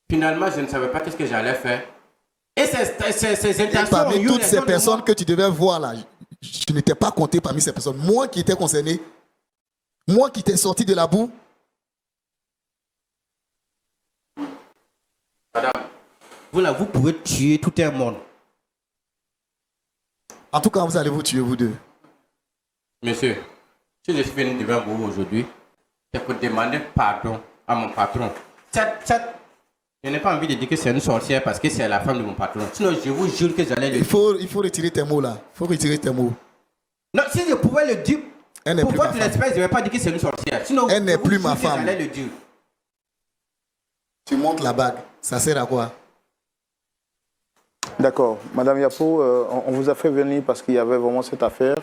Finalement, je ne savais pas qu'est-ce que j'allais faire. Et ces Et intentions... parmi toutes ces personnes que tu devais voir là, je n'étais pas compté parmi ces personnes. Moi qui étais concerné, moi qui t'ai sorti de la boue. Madame, vous là, vous pouvez tuer tout un monde. En tout cas, vous allez vous tuer, vous deux. Monsieur, si je suis venu devant vous aujourd'hui, c'est pour demander pardon à mon patron. Je n'ai pas envie de dire que c'est une sorcière parce que c'est la femme de mon patron. Sinon, je vous jure que j'allais le dire. Il faut retirer tes mots là. Il faut retirer tes mots. Non, si je pouvais le dire, Elle n'est pour plus ma votre femme. respect, je ne vais pas dire que c'est une sorcière. Sinon, Elle n'est je vous plus jure ma que femme. J'allais le dire. Tu montes la bague. Ça sert à quoi? D'accord. Madame Yapo, on vous a fait venir parce qu'il y avait vraiment cette affaire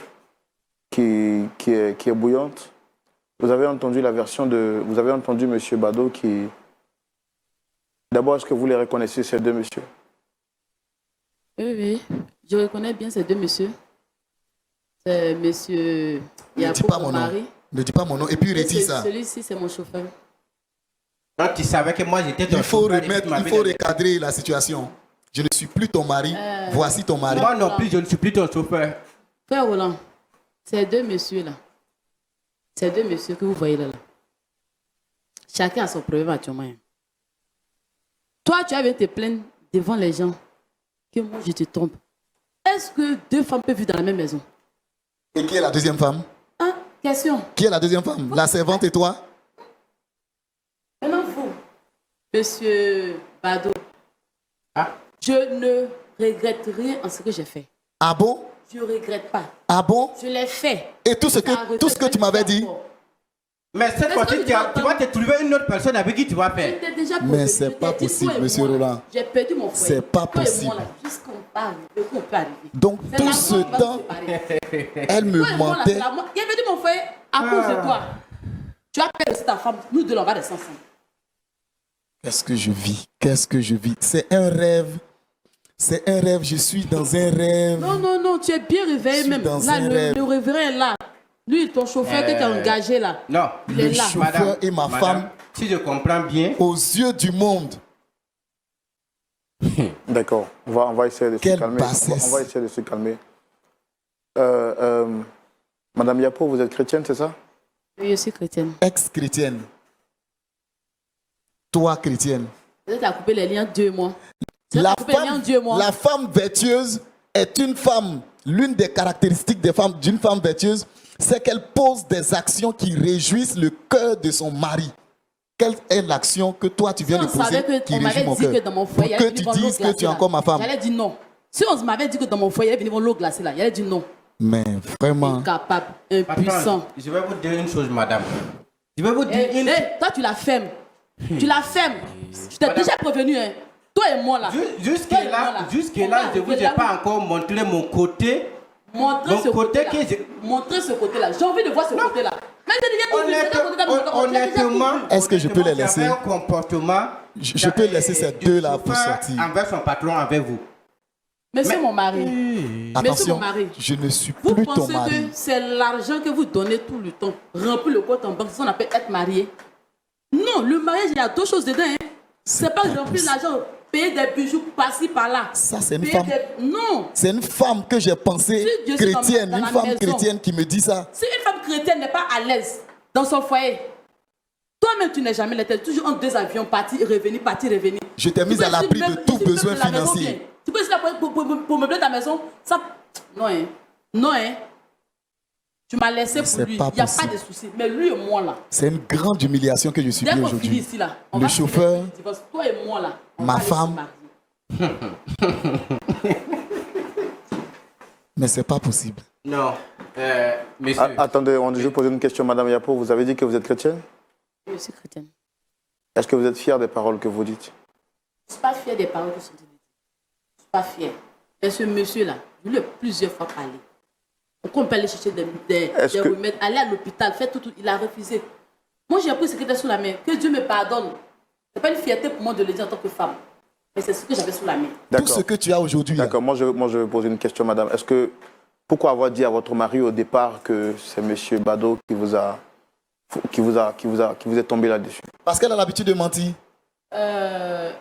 qui est bouillante. Vous avez entendu la version de... Vous avez entendu M. Bado qui... D'abord, est-ce que vous les reconnaissez, ces deux messieurs? Oui, oui. Je reconnais bien ces deux messieurs. C'est monsieur Ne dis Yapo, pas mon mon nom. mari. Ne dis pas mon nom. Et puis Et retire ça. celui-ci, c'est mon chauffeur. Quand tu savais que moi, j'étais ton Il faut chauffeur et que remettre, tu il m'avais faut donné- recadrer la situation. Je ne suis plus ton mari. Voici ton mari. Moi non plus, je ne suis plus ton chauffeur. Frère Roland, ces deux messieurs-là, ces deux messieurs que vous voyez là, chacun a son problème actuellement. Toi, tu avais te plaindre devant les gens que moi, je te trompe. Est-ce que deux femmes peuvent vivre dans la même maison? Et qui est la deuxième femme? Hein? Question. Qui est la deuxième femme? La servante et toi? Maintenant, vous, monsieur Bado, Ah, je ne regrette rien en ce que j'ai fait. Ah bon? Je ne regrette pas. Ah bon? Je l'ai fait. Et tout ce que tu m'avais dit? mais cette Est-ce fois-ci, que tu tu vas entends- te trouver une autre personne avec qui tu vas faire. J'étais déjà Mais posé, c'est je pas t'ai dit, possible, toi et monsieur moi, là, Roland. J'ai perdu mon foyer. C'est pas Toi et moi, possible. là, jusqu'on parle, on peut arriver. Donc C'est tout la ce mort qui va temps, nous séparer. elle me Toi et moi, là, c'est mentait. la mort. Il a perdu mon foyer à cause de toi. Tu as perdu aussi ta femme. Nous deux, là, on va rester ensemble. Qu'est-ce que je vis? Qu'est-ce que je vis? C'est un rêve. C'est un rêve. Je suis dans un rêve. Non, non, non, tu es bien Je réveillé suis même. dans Là, un rêve. le révérend est là. Lui, ton chauffeur que tu as engagé là. Non. Il est Le là. chauffeur et ma femme, Si je comprends bien, aux yeux du monde. D'accord. On va essayer de se Quelle calmer. bassesse. On va essayer de se calmer. Madame Yapo, vous êtes chrétienne, c'est ça? Oui, je suis chrétienne. Ex-chrétienne. Toi, chrétienne. Tu as coupé les liens 2 mois. Tu La as coupé les liens 2 mois. femme vertueuse est une femme. L'une des caractéristiques d'une femme vertueuse, c'est qu'elle pose des actions qui réjouissent le cœur de son mari. Quelle est l'action que toi tu viens Si de on poser savait qui qu'on réjouit m'avait mon dit cœur? que dans mon foyer, Pour il que y avait tu une l'eau dises que glacée, tu es là. encore ma femme. J'allais dire non. Si on m'avait dit que dans mon foyer, il y avait une l'eau glacée là, j'allais dire non. Mais vraiment, Incapable, patron, impuissant. je vais vous dire une chose, madame. Je vais vous dire Eh, une... eh, toi, tu la fermes. Tu la fermes. Je t'ai déjà prévenu, hein. Toi et moi là. Jusque-là, je ne vous ai pas encore montré mon côté. Montrer ce côté-là. J'ai envie de voir ce côté-là. Honnêtement, est-ce que je peux les laisser? Un comportement. Je peux laisser ces deux-là pour sortir. Envers son patron, avec vous. Monsieur mon mari. Attention, mon mari. je ne suis Vous plus ton pensez mari. que c'est l'argent que vous donnez tout le temps, remplir le compte en banque, c'est ça qu'on appelle être marié? Non, le mariage, il y a deux choses dedans. Hein. C'est pas remplir l'argent, payer des bijoux par-ci, par-là. Ça, c'est une femme. Non. C'est une femme que j'ai pensée Si je suis chrétienne, dans une la femme maison. chrétienne qui me dit ça. Si une femme chrétienne n'est pas à l'aise dans son foyer, toi-même, tu n'es jamais là, tu es toujours en deux avions, partir, revenir. Je t'ai mise à l'abri de tout besoin financier. Tu peux être là pour meubler ta maison. Ça... Non, hein. Non, hein. Tu m'as laissé pour lui. Il n'y a pas de souci. Mais lui et moi, là. C'est une grande humiliation que je suis Dès bien qu'on finit aujourd'hui. ici, là, Le chauffeur, toi et moi, là. ma femme. Mais c'est pas possible. Non. Monsieur. Attendez, je vais poser une question, Madame Yapo. Vous avez dit que vous êtes chrétienne? Je suis chrétienne. Est-ce que vous êtes fière des paroles que vous dites? Je ne suis pas fière des paroles que sont dites. Je ne suis pas fière. Mais ce monsieur-là, je lui ai plusieurs fois parlé. Pourquoi on peut aller chercher des remèdes, aller à l'hôpital, faire tout, il a refusé. Moi, j'ai appris ce qui était sous la main. Que Dieu me pardonne. Ce n'est pas une fierté pour moi de le dire en tant que femme. Mais c'est ce que j'avais sous la main. Tout ce que tu as aujourd'hui. D'accord, moi je vais poser une question, madame. Pourquoi avoir dit à votre mari au départ que c'est monsieur Bado qui vous est tombé là-dessus? Parce qu'elle a l'habitude de mentir. Frère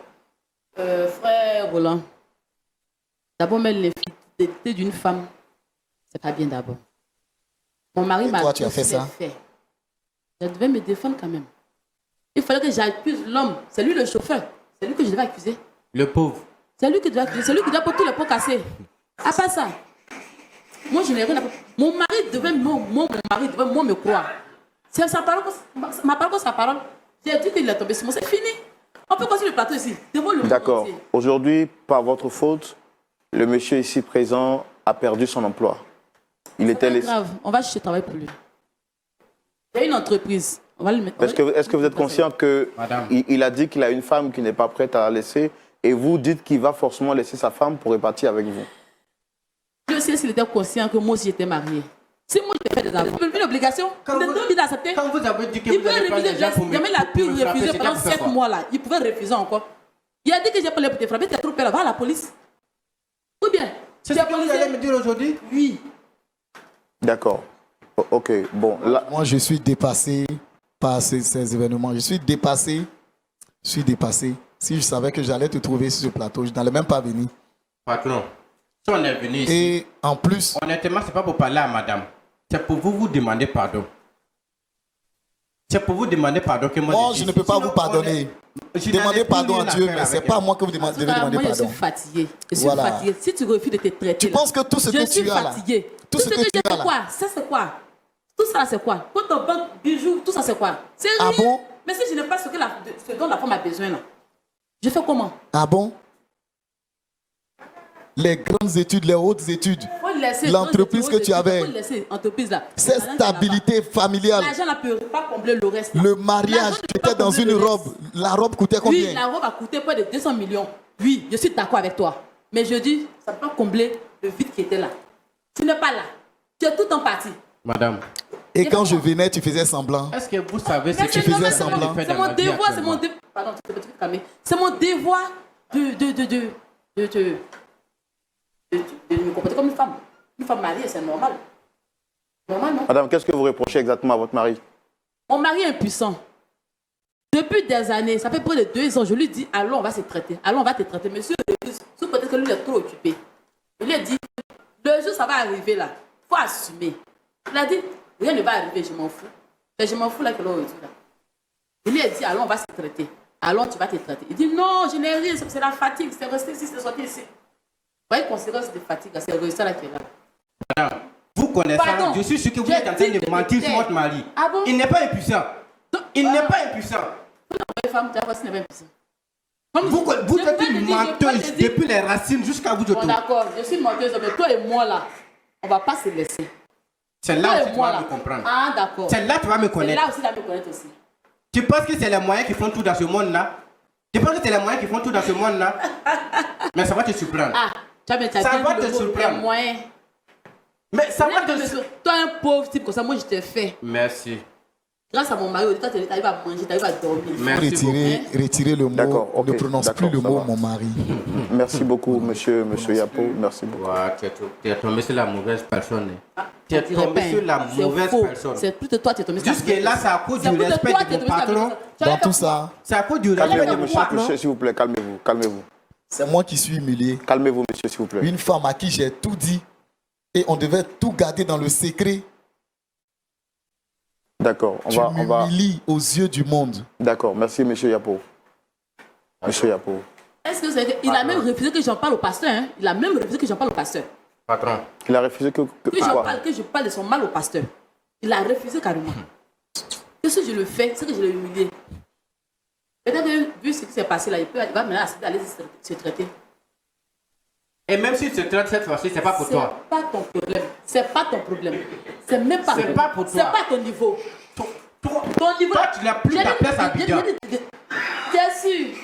Roland, d'abord mettre l'infidélité d'une femme, c'est pas bien d'abord. Mon mari m'a toi, tu as fait ça? Je devais me défendre quand même. Il fallait que j'accuse l'homme. C'est lui le chauffeur. C'est lui que je devais accuser. Le pauvre. C'est lui qui doit accuser. C'est lui qui doit pour tous les pots cassés. À part ça, moi je n'ai rien à faire. Mon mari devait me croire. C'est sa parole, ma parole, sa parole. J'ai dit qu'il est tombé sur moi. C'est fini. On peut continuer le plateau ici. D'accord. Aujourd'hui, par votre faute, le monsieur ici présent a perdu son emploi. C'est pas grave. On va chercher travail pour lui. Il y a une entreprise. On va le mettre. Est-ce que vous êtes conscient qu'il a dit qu'il a une femme qui n'est pas prête à la laisser et vous dites qu'il va forcément laisser sa femme pour repartir avec vous? Je sais s'il était conscient que moi aussi j'étais mariée. Si moi je fait des affaires, c'est une obligation. Quand vous avez dit que il vous allez prendre des gens pour me il a pu refuser pendant 7 fois. mois là. Il pouvait refuser encore. Il a dit que j'ai parlé pour te frapper, tu es trop peur, va à la police. Ou bien. C'est ce que vous allez me dire aujourd'hui? Oui. D'accord. Ok, bon. Là... Moi, je suis dépassé par ces événements. Je suis dépassé. Si je savais que j'allais te trouver sur ce plateau, je n'allais même pas venir. Patron, si on est venu ici, et en plus, honnêtement, ce n'est pas pour parler à madame. C'est pour vous demander pardon. C'est pour vous demander pardon que moi je ne peux pas vous pardonner. Demandez pardon à Dieu, mais ce n'est pas à moi que vous devez demander pardon. Moi, je suis fatigué. Fatiguée. Si tu refuses de te traiter, tu penses que tout ce que tu as là, tout ce que tu as là, quoi? Ça c'est quoi? Tout ça c'est quoi? Quand on banque bijoux, tout ça c'est quoi? C'est rien. Ah bon? Mais si je n'ai pas ce dont la femme a besoin là, je fais comment? Ah bon? Les grandes études, les hautes études, l'entreprise que tu avais, cette stabilité familiale, l'argent ne peut pas combler le reste. Le mariage, tu étais dans une robe, la robe coûtait combien? Oui, la robe a coûté près de 200 millions. Oui, je suis d'accord avec toi. Mais je dis, ça ne peut pas combler le vide qui était là. Tu n'es pas là. Tu es tout en partie. Madame. Et quand je venais, tu faisais semblant. Est-ce que vous savez ce que tu faisais semblant? C'est mon devoir, c'est mon devoir. Pardon, tu peux te calmer. C'est mon devoir de me comporter comme une femme. Une femme mariée, c'est normal. Normal, non? Madame, qu'est-ce que vous reprochez exactement à votre mari? Mon mari est impuissant. Depuis des années, ça fait près de 2 ans, je lui dis, allons, on va se traiter. Allons, on va te traiter. Monsieur, sous peut-être que lui est trop occupé. Je lui ai dit, le jour ça va arriver là, il faut assumer. Il a dit, rien ne va arriver, je m'en fous. Mais je m'en fous là que l'on dit là. Je lui ai dit, allons, on va se traiter. Allons, tu vas te traiter. Il dit, non, je n'ai rien, c'est la fatigue, c'est resté ici, c'est sorti ici. Vous voyez, conséquence de fatigue, c'est le ça là qui est là. Madame, vous connaissez, je suis sûr que vous êtes en train de mentir sur votre mari. Ah bon? Il n'est pas impuissant. Il n'est pas impuissant. Femme, tu vois, ce n'est pas impuissant. Vous êtes une menteuse depuis les racines jusqu'à vous de tout. D'accord, je suis menteuse, mais toi et moi là, on ne va pas se laisser. C'est là où tu vas me comprendre. Ah, d'accord. C'est là que tu vas me connaître. C'est là aussi, tu vas me connaître aussi. Tu penses que c'est les moyens qui font tout dans ce monde-là? Tu penses que c'est les moyens qui font tout dans ce monde-là? Mais ça va te surprendre. Ah, tu as bien Ça va te surprendre. moyen. Mais ça va te Toi, un pauvre type comme ça, moi, je t'ai fait. Merci. Grâce à mon mari, toi, tu arrives à manger, tu arrives à dormir. Merci beaucoup. Retirez le mot. D'accord, ok, Ne prononce plus le d'accord, ça mot va. mon mari. Merci beaucoup, monsieur Yapo. Merci beaucoup. Ouais, tu es tombé sur la mauvaise personne. Tu es Je dirais tombé pas, sur la c'est mauvaise faux. personne. C'est plus de toi, tu es tombé sur la Jusque là, c'est à cause du C'est plus de respect toi, de tu es mon tombé sur la patron. mauvaise personne. Dans tout ça, C'est à cause du respect de Calmez-vous, mon monsieur, patron. s'il vous plaît, calmez-vous. Calmez-vous. c'est moi qui suis humilié. Calmez-vous, monsieur, s'il vous plaît. Une femme à qui j'ai tout dit et on devait tout garder dans le secret. D'accord, Tu on va. m'humilies aux yeux du monde. D'accord, merci, monsieur Yapo. Monsieur Yapo. Est-ce que vous savez qu'il a même refusé que j'en parle au pasteur, hein? Il a même refusé que j'en parle au pasteur. Patron. Il a refusé que quoi? Que je parle de son mal au pasteur. Il a refusé carrément. Qu'est-ce que je le fais? C'est que je l'ai humilié. Peut-être que, vu ce qui s'est passé là, il va maintenant aller se traiter. Et même si tu te traites cette fois-ci, c'est pas pour toi. C'est pas ton problème. C'est pas ton problème. C'est même pas. C'est pas pour toi. C'est pas ton niveau. Ton niveau. Toi, tu n'as plus ta place à Abidjan. Bien sûr.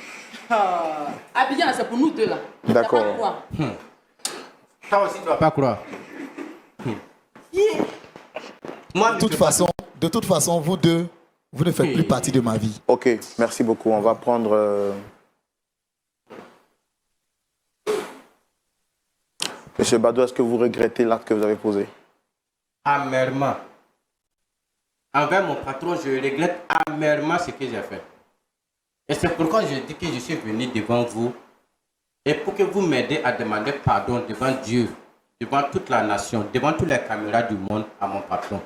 Abidjan, là, c'est pour nous deux là. D'accord. C'est pas toi. Toi aussi, tu dois pas croire. Moi, De toute façon, vous deux, vous ne faites plus partie de ma vie. Ok, merci beaucoup. On va prendre. Monsieur Bado, est-ce que vous regrettez l'acte que vous avez posé? amèrement. Envers mon patron, je regrette amèrement ce que j'ai fait. Et c'est pourquoi je dis que je suis venu devant vous et pour que vous m'aidez à demander pardon devant Dieu, devant toute la nation, devant toutes les caméras du monde à mon patron.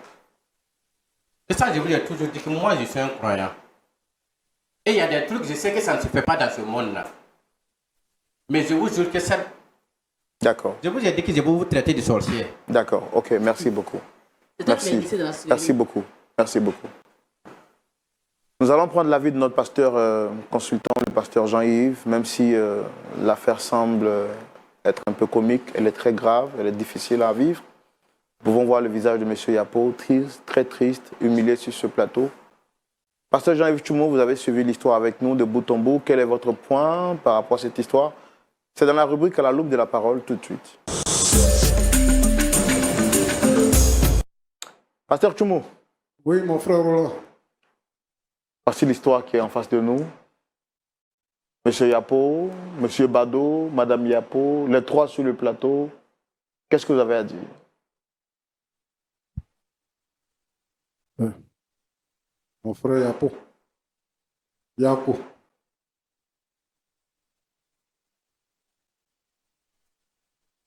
Et ça, je vous ai toujours dit que moi, je suis un croyant. Et il y a des trucs, je sais que ça ne se fait pas dans ce monde-là. Mais je vous jure que ça... D'accord. Je vous ai dit que je vais vous traiter de sorcier. D'accord, ok, merci beaucoup. C'est toi qui m'as Merci. initié dans la société. Merci beaucoup. Merci beaucoup. Nous allons prendre l'avis de notre pasteur consultant, le pasteur Jean-Yves, même si l'affaire semble être un peu comique, elle est très grave, elle est difficile à vivre. Nous pouvons voir le visage de M. Yapo, triste, très triste, humilié sur ce plateau. Pasteur Jean-Yves Tchoumou, vous avez suivi l'histoire avec nous de bout en bout. Quel est votre point par rapport à cette histoire? C'est dans la rubrique à la loupe de la parole tout de suite. Pasteur Tchoumou. Oui, mon frère Roland. Voici l'histoire qui est en face de nous. Monsieur Yapo, Monsieur Bado, Madame Yapo, les trois sur le plateau. Qu'est-ce que vous avez à dire? Mon frère Yapo. Yapo.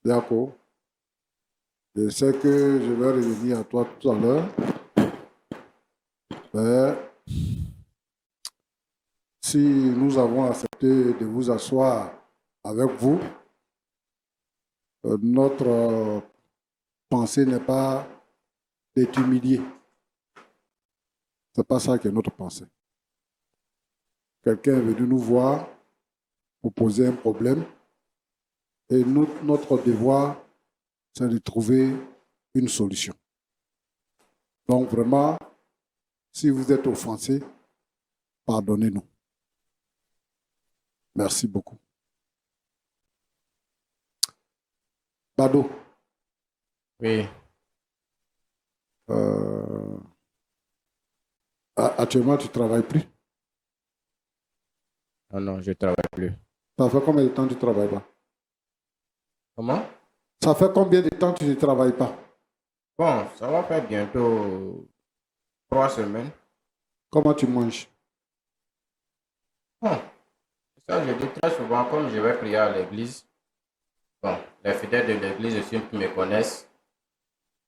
Yapo. Je sais que je vais revenir à toi tout à l'heure. Mais si nous avons accepté de vous asseoir avec vous, notre pensée n'est pas d'être humilié. Ce n'est pas ça qui est notre pensée. Quelqu'un est venu nous voir pour poser un problème et notre devoir, c'est de trouver une solution. Donc vraiment, si vous êtes offensé, pardonnez-nous. Merci beaucoup. Bado. Oui. Actuellement, tu ne travailles plus. Non, non, je ne travaille plus. Ça fait combien de temps que tu ne travailles pas? Comment? Ça fait combien de temps que tu ne travailles pas? Bon, ça va faire bientôt 3 semaines. Comment tu manges? Bon, ça je dis très souvent, comme je vais prier à l'église. Bon, les fidèles de l'église aussi qui me connaissent,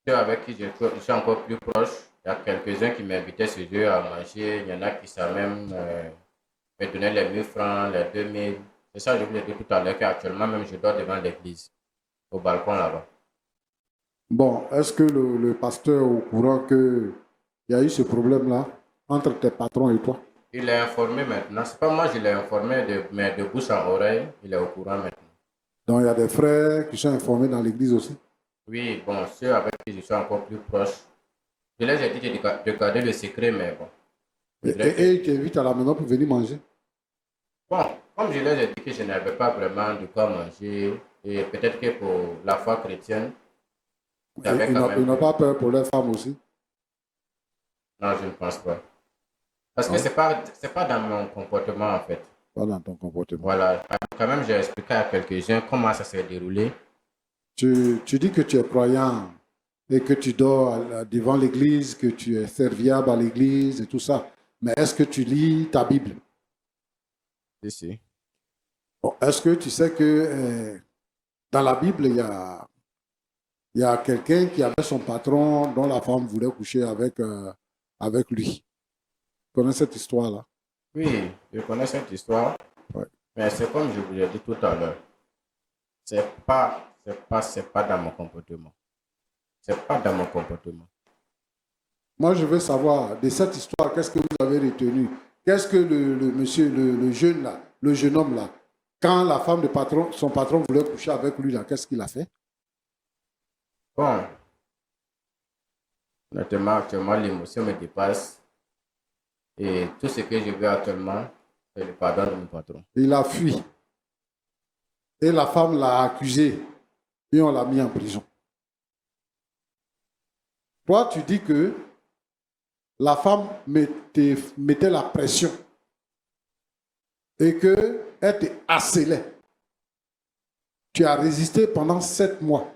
ceux avec qui je suis encore plus proche, il y a quelques-uns qui m'invitaient chez eux à manger. Il y en a qui savent même me donner les 1000 francs, les 2000. C'est ça que je vous ai dit tout à l'heure qu'actuellement même je dors devant l'église, au balcon là-bas. Bon, est-ce que le pasteur est au courant qu'il y a eu ce problème-là entre tes patrons et toi? Il est informé maintenant. C'est pas moi, je l'ai informé, mais de bouche en oreille, il est au courant maintenant. Donc, il y a des frères qui sont informés dans l'église aussi? Oui, bon, ceux avec qui je suis encore plus proche, je les ai dit de garder le secret, mais bon. Et il t'invite à la maison pour venir manger. Bon, comme je leur ai dit que je n'avais pas vraiment de quoi manger, et peut-être que pour la foi chrétienne, j'avais quand Ils même... n'ont pas peur pour leurs femmes aussi. Non, je ne pense pas. Parce que Ah. c'est pas dans mon comportement, en fait. Pas dans ton comportement. Voilà. Quand même, j'ai expliqué à quelques-uns comment ça s'est déroulé. Tu dis que tu es croyant et que tu dors devant l'église, que tu es serviable à l'église et tout ça. Mais est-ce que tu lis ta Bible? Si. Bon, est-ce que tu sais que dans la Bible, il y a quelqu'un qui avait son patron dont la femme voulait coucher avec lui. Tu connais cette histoire-là? Oui, je connais cette histoire. Ouais. Mais c'est comme je vous l'ai dit tout à l'heure. C'est pas dans mon comportement. C'est pas dans mon comportement. Moi, je veux savoir de cette histoire, qu'est-ce que vous avez retenu? Qu'est-ce que le monsieur, le jeune là, le jeune homme là, quand la femme de son patron voulait coucher avec lui là, qu'est-ce qu'il a fait? Bon, honnêtement, actuellement, l'émotion me dépasse. Et tout ce que je veux actuellement, c'est le pardon de mon patron. Il a fui. Et la femme l'a accusé. Et on l'a mis en prison. Toi, tu dis que la femme mettait la pression et qu'elle te harcelait. Tu as résisté pendant 7 mois.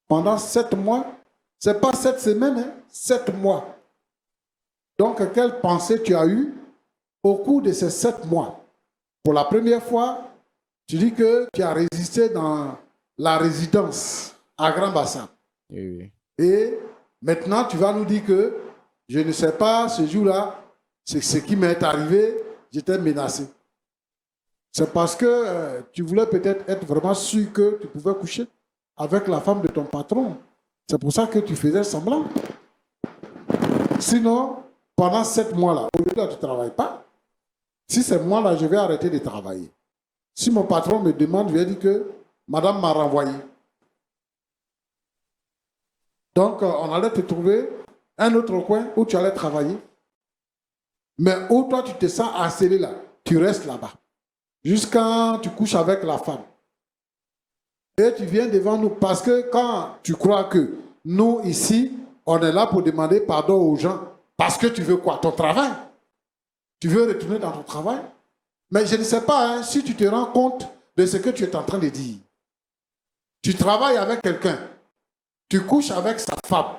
Pendant 7 mois, ce n'est pas 7 semaines, hein, 7 mois. Donc, quelle pensée tu as eue au cours de ces 7 mois? Pour la première fois, tu dis que tu as résisté dans la résidence à Grand Bassam. Oui. Et maintenant, tu vas nous dire que je ne sais pas, ce jour-là, c'est ce qui m'est arrivé, j'étais menacé. C'est parce que tu voulais peut-être être vraiment sûr que tu pouvais coucher avec la femme de ton patron. C'est pour ça que tu faisais semblant. Sinon, pendant 7 mois-là, aujourd'hui, tu ne travailles pas. Si ces mois-là, je vais arrêter de travailler. Si mon patron me demande, je vais dire que madame m'a renvoyé. Donc, on allait te trouver un autre coin où tu allais travailler. Mais où toi, tu te sens harcelé là, tu restes là-bas. Jusqu'à tu couches avec la femme. Et tu viens devant nous parce que quand tu crois que nous, ici, on est là pour demander pardon aux gens, parce que tu veux quoi? Ton travail? Tu veux retourner dans ton travail? Mais je ne sais pas hein, si tu te rends compte de ce que tu es en train de dire. Tu travailles avec quelqu'un. Tu couches avec sa femme.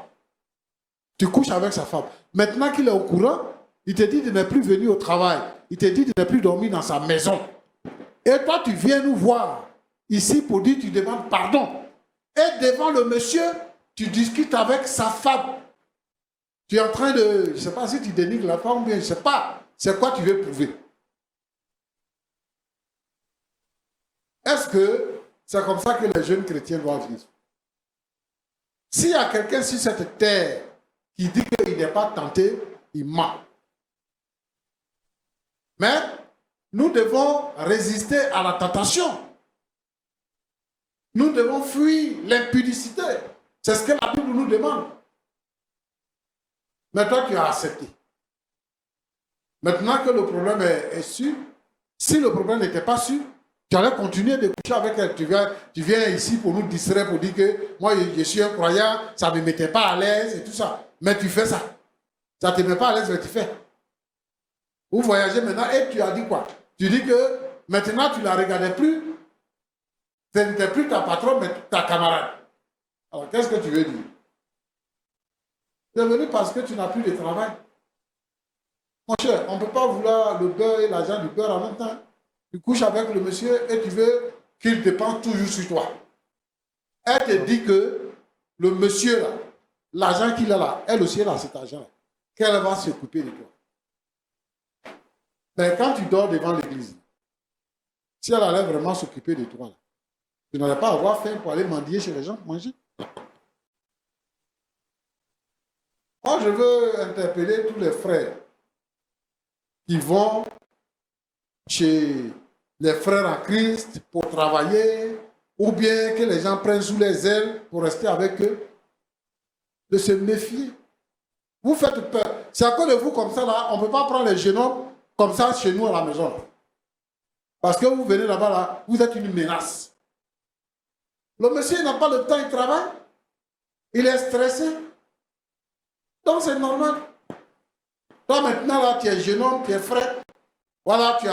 Tu couches avec sa femme. Maintenant qu'il est au courant, il te dit de ne plus venir au travail. Il te dit de ne plus dormir dans sa maison. Et toi, tu viens nous voir ici pour dire, tu demandes pardon. Et devant le monsieur, tu discutes avec sa femme. Tu es en train de, je ne sais pas si tu dénigres la femme ou bien, je ne sais pas. C'est quoi tu veux prouver? Est-ce que c'est comme ça que les jeunes chrétiens doivent vivre? S'il y a quelqu'un sur cette terre qui dit qu'il n'est pas tenté, il ment. Mais nous devons résister à la tentation. Nous devons fuir l'impudicité. C'est ce que la Bible nous demande. Mais toi, tu as accepté. Maintenant que le problème est sûr, si le problème n'était pas sûr, tu allais continuer de coucher avec elle. Tu viens ici pour nous distraire, pour dire que moi, je suis un croyant, ça ne me mettait pas à l'aise et tout ça. Mais tu fais ça. Ça ne te met pas à l'aise, mais tu fais. Vous voyagez maintenant et tu as dit quoi? Tu dis que maintenant, tu ne la regardais plus. Ce n'était plus ta patronne, mais ta camarade. Alors, qu'est-ce que tu veux dire? Tu es venu parce que tu n'as plus de travail. Mon cher, on ne peut pas vouloir le beurre et l'argent du beurre en même temps. Tu couches avec le monsieur et tu veux qu'il dépende toujours sur toi. Elle te dit que le monsieur là, l'argent qu'il a là, elle aussi elle a cet argent-là, qu'elle va s'occuper de toi. Mais quand tu dors devant l'église, si elle allait vraiment s'occuper de toi, là, tu n'allais pas avoir faim pour aller mendier chez les gens pour manger. Moi, je veux interpeller tous les frères qui vont chez les frères en Christ pour travailler, ou bien que les gens prennent sous les ailes pour rester avec eux, de se méfier. Vous faites peur. C'est à cause de vous comme ça, là, on ne peut pas prendre les jeunes hommes comme ça chez nous à la maison. Parce que vous venez là-bas, là, vous êtes une menace. Le monsieur n'a pas le temps, il travaille. Il est stressé. Donc c'est normal. Toi maintenant, là, tu es jeune homme, tu es frais. Voilà, tu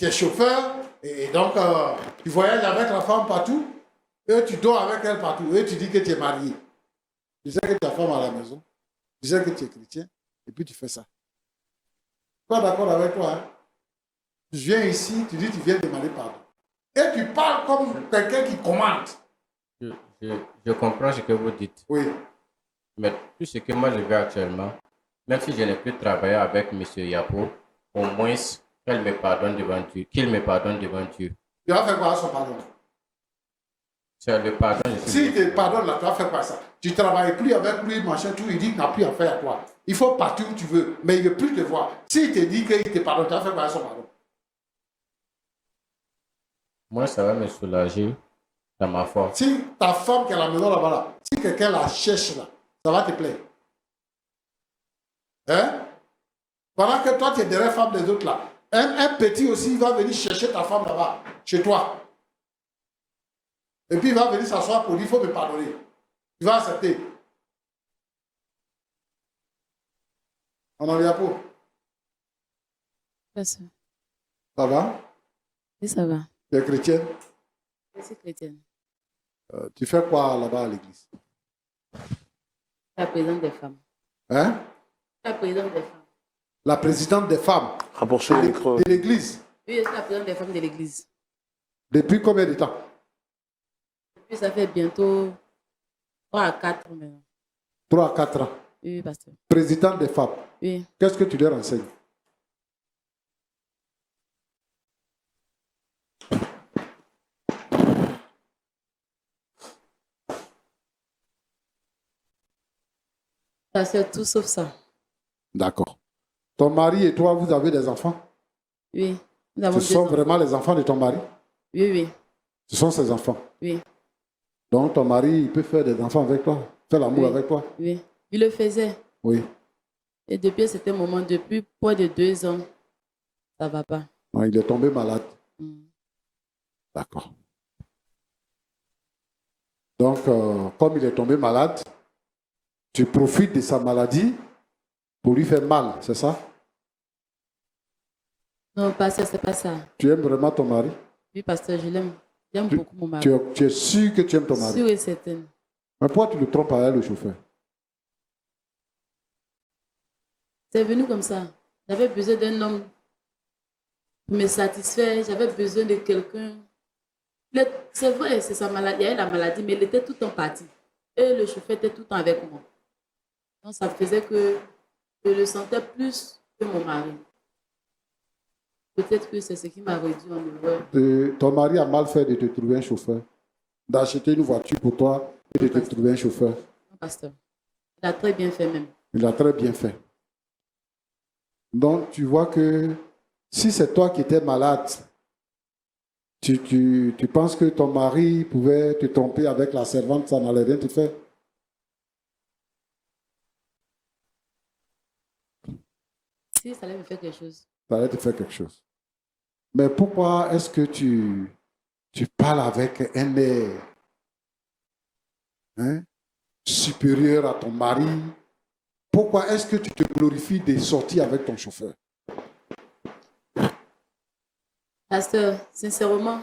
es chauffeur. Et donc, tu voyages avec la femme partout. Et tu dors avec elle partout. Et tu dis que tu es marié. Tu sais que ta femme à la maison. Tu sais que tu es chrétien. Et puis tu fais ça. Pas d'accord avec toi. Hein? Tu viens ici, tu dis tu viens demander pardon. Et tu parles comme quelqu'un qui commande. Je comprends ce que vous dites. Oui. Mais tout ce que moi je veux actuellement, même si je n'ai plus travaillé avec M. Yapo, au moins qu'elle me pardonne devant Dieu, qu'il me pardonne devant Dieu. Tu vas faire quoi à son pardon? C'est le pardon. Si tu pardonnes là, tu vas faire quoi ça? Tu ne travailles plus avec lui, machin, tout, il dit qu'il n'a plus affaire à toi. Il faut partir où tu veux, mais il ne veut plus te voir. S'il te dit qu'il te pardonne, tu vas faire quoi à son pardon? Moi, ça va me soulager dans ma foi. Si ta femme qui est à la maison là-bas, là, si quelqu'un la cherche là, ça va te plaire. Hein? Pendant que toi, tu es derrière la femme des autres là. Un petit aussi, il va venir chercher ta femme là-bas, chez toi. Et puis il va venir s'asseoir pour dire, il faut me pardonner. Tu vas accepter. On en vient pour. Pasteur. Ça va? Oui, ça va. Tu es chrétienne? Je suis chrétienne. Tu fais quoi là-bas à l'église? La présidente des femmes. Hein? La présidente des femmes. La présidente des femmes Rapprochez le micro. de l'église. Oui, je suis la présidente des femmes de l'église. Depuis combien de temps? Puis ça fait bientôt 3 à 4 ans maintenant. 3 à 4 ans. Oui, pasteur. Présidente des femmes. Oui. Qu'est-ce que tu leur enseignes? Pasteur, tout sauf ça. D'accord. Ton mari et toi, vous avez des enfants? Oui. Nous avons Ce deux sont enfants. vraiment les enfants de ton mari? Oui, oui. Ce sont ses enfants? Oui. Donc ton mari, il peut faire des enfants avec toi? Faire l'amour Oui. avec toi? Oui. Il le faisait. Oui. Et depuis cet moment, depuis près de 2 ans, ça ne va pas. Non, il est tombé malade. Mm. D'accord. Donc, comme il est tombé malade, tu profites de sa maladie pour lui faire mal, c'est ça? Non, pasteur, c'est pas ça. Tu aimes vraiment ton mari? Oui, pasteur, je l'aime. J'aime beaucoup mon mari. Tu es sûr que tu aimes ton mari? Sûr et certain. Mais pourquoi tu le trompes avec le chauffeur? C'est venu comme ça. J'avais besoin d'un homme pour me satisfaire. J'avais besoin de quelqu'un. C'est vrai, c'est sa maladie. Il y avait la maladie, mais il était tout le temps parti. Et le chauffeur était tout le temps avec moi. Donc ça faisait que je le sentais plus que mon mari. Peut-être que c'est ce qui m'a réduit en erreur. Ton mari a mal fait de te trouver un chauffeur, d'acheter une voiture pour toi et de te trouver un chauffeur. Non, pasteur. Il a très bien fait même. Il a très bien fait. Donc, tu vois que si c'est toi qui étais malade, tu penses que ton mari pouvait te tromper avec la servante, ça n'allait rien te faire? Si, ça allait me faire quelque chose. Ça allait te faire quelque chose. Mais pourquoi est-ce que tu parles avec un air supérieur à ton mari? Pourquoi est-ce que tu te glorifies de sortir avec ton chauffeur? Pasteur, sincèrement,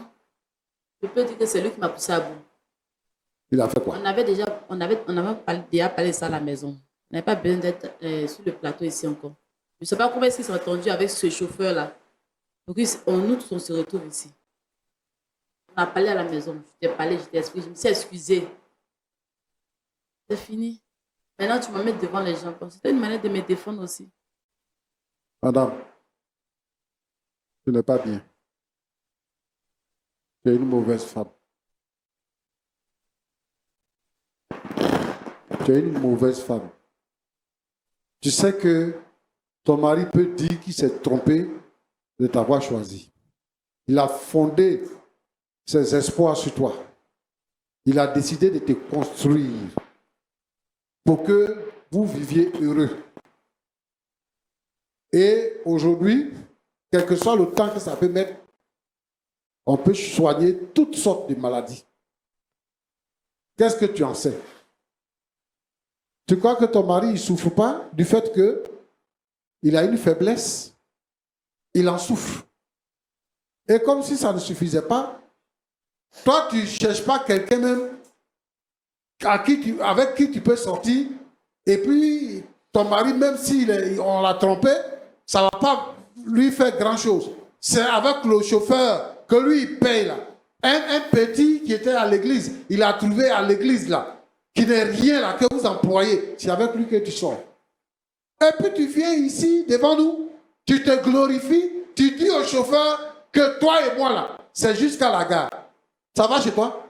je peux dire que c'est lui qui m'a poussé à bout. Il a fait quoi? On avait déjà parlé de ça à la maison. On n'avait pas besoin d'être sur le plateau ici encore. Je ne sais pas comment est-ce qu'ils sont entendus avec ce chauffeur-là. Donc, nous tous, on se retrouve ici. On a parlé à la maison. Je t'ai parlé, je t'ai expliqué, je me suis excusée. C'est fini. Maintenant, tu me mets devant les gens. C'était une manière de me défendre aussi. Madame, tu n'es pas bien. Tu es une mauvaise femme. Tu es une mauvaise femme. Tu sais que ton mari peut dire qu'il s'est trompé de t'avoir choisi. Il a fondé ses espoirs sur toi. Il a décidé de te construire pour que vous viviez heureux. Et aujourd'hui, quel que soit le temps que ça peut mettre, on peut soigner toutes sortes de maladies. Qu'est-ce que tu en sais? Tu crois que ton mari ne souffre pas du fait qu'il a une faiblesse? Il en souffre. Et comme si ça ne suffisait pas, toi, tu ne cherches pas quelqu'un même avec qui tu peux sortir, et puis ton mari, même si on l'a trompé, ça ne va pas lui faire grand-chose. C'est avec le chauffeur que lui, il paye là. Un petit qui était à l'église, il a trouvé à l'église là, qui n'est rien là, que vous employez. C'est avec lui que tu sors. Et puis tu viens ici devant nous, tu te glorifies, tu dis au chauffeur que toi et moi là, c'est jusqu'à la gare. Ça va chez toi?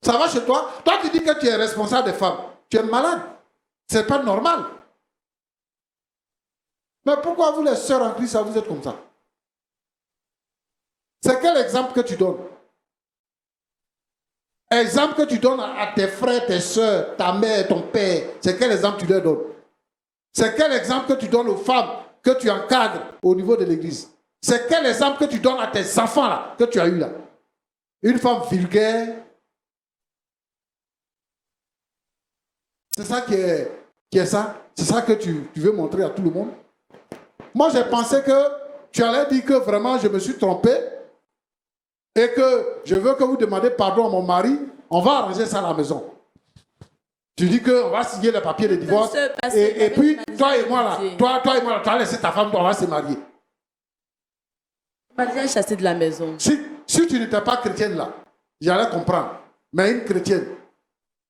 Ça va chez toi? Toi tu dis que tu es responsable des femmes. Tu es malade. C'est pas normal. Mais pourquoi vous les sœurs en Christ, vous êtes comme ça? C'est quel exemple que tu donnes? Exemple que tu donnes à tes frères, tes sœurs, ta mère, ton père. C'est quel exemple tu leur donnes? C'est quel exemple que tu donnes aux femmes que tu encadres au niveau de l'église? C'est quel exemple que tu donnes à tes enfants là, que tu as eu là? Une femme vulgaire. C'est ça qui est ça? C'est ça que tu veux montrer à tout le monde? Moi, j'ai pensé que tu allais dire que vraiment je me suis trompé et que je veux que vous demandiez pardon à mon mari. On va arranger ça à la maison. Tu dis qu'on va signer le papier de divorce. Et puis, toi et moi là, toi et moi là, tu as laissé ta femme, on va se marier. On m'a déjà chassé de la maison. Si tu n'étais pas chrétienne là, j'allais comprendre. Mais une chrétienne.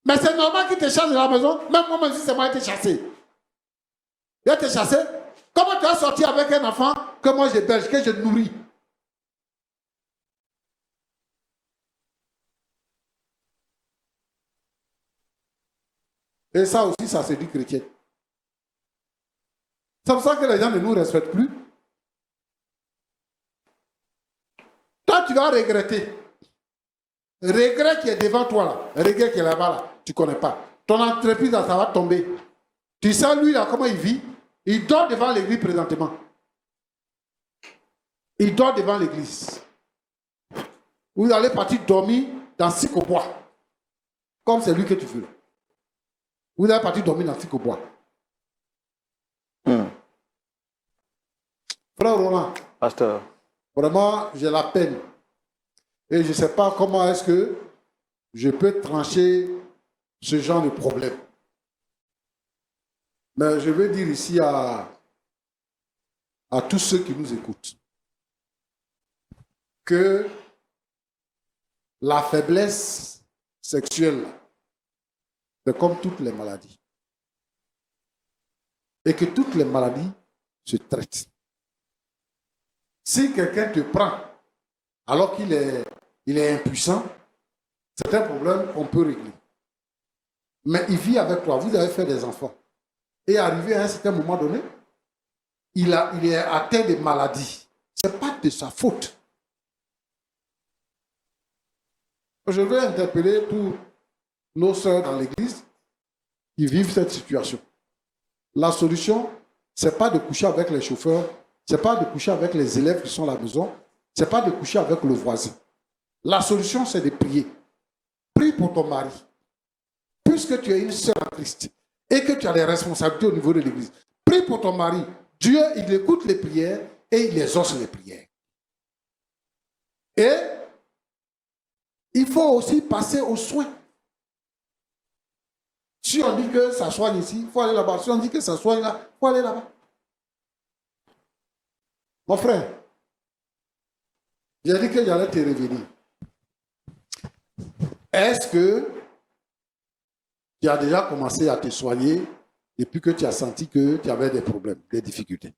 Mais c'est normal qu'il te chasse de la maison. Même moi, si c'est moi qui t'ai chassé. Il a été chassé. Comment tu as sorti avec un enfant que moi j'héberge, que je nourris? Et ça aussi, ça se dit chrétien. C'est pour ça que les gens ne nous respectent plus. Toi, tu vas regretter. Regret qui est devant toi là, regret qui est là-bas là, tu ne connais pas. Ton entreprise là, ça va tomber. Tu sais lui là, comment il vit? Il dort devant l'église présentement. Il dort devant l'église. Vous allez partir dormir dans Sikobois. Comme c'est lui que tu veux. Vous allez partir dormir dans Sikobois. Frère Roland. Pasteur. Vraiment, j'ai la peine. Et je ne sais pas comment est-ce que je peux trancher ce genre de problème. Mais je veux dire ici à tous ceux qui nous écoutent que la faiblesse sexuelle, c'est comme toutes les maladies. Et que toutes les maladies se traitent. Si quelqu'un te prend alors qu'il est impuissant, c'est un problème qu'on peut régler. Mais il vit avec toi, vous avez fait des enfants. Et arrivé à un certain moment donné, il est atteint de maladies. Ce n'est pas de sa faute. Je veux interpeller tous nos sœurs dans l'église qui vivent cette situation. La solution, ce n'est pas de coucher avec les chauffeurs, ce n'est pas de coucher avec les élèves qui sont à la maison, ce n'est pas de coucher avec le voisin. La solution, c'est de prier. Prie pour ton mari. Puisque tu es une sœur en Christ et que tu as des responsabilités au niveau de l'église, prie pour ton mari. Dieu, il écoute les prières et il exauce les prières. Et il faut aussi passer aux soins. Si on dit que ça soigne ici, il faut aller là-bas. Si on dit que ça soigne là, il faut aller là-bas. Mon frère, j'ai dit que j'allais te revenir. Est-ce que tu as déjà commencé à te soigner depuis que tu as senti que tu avais des problèmes, des difficultés?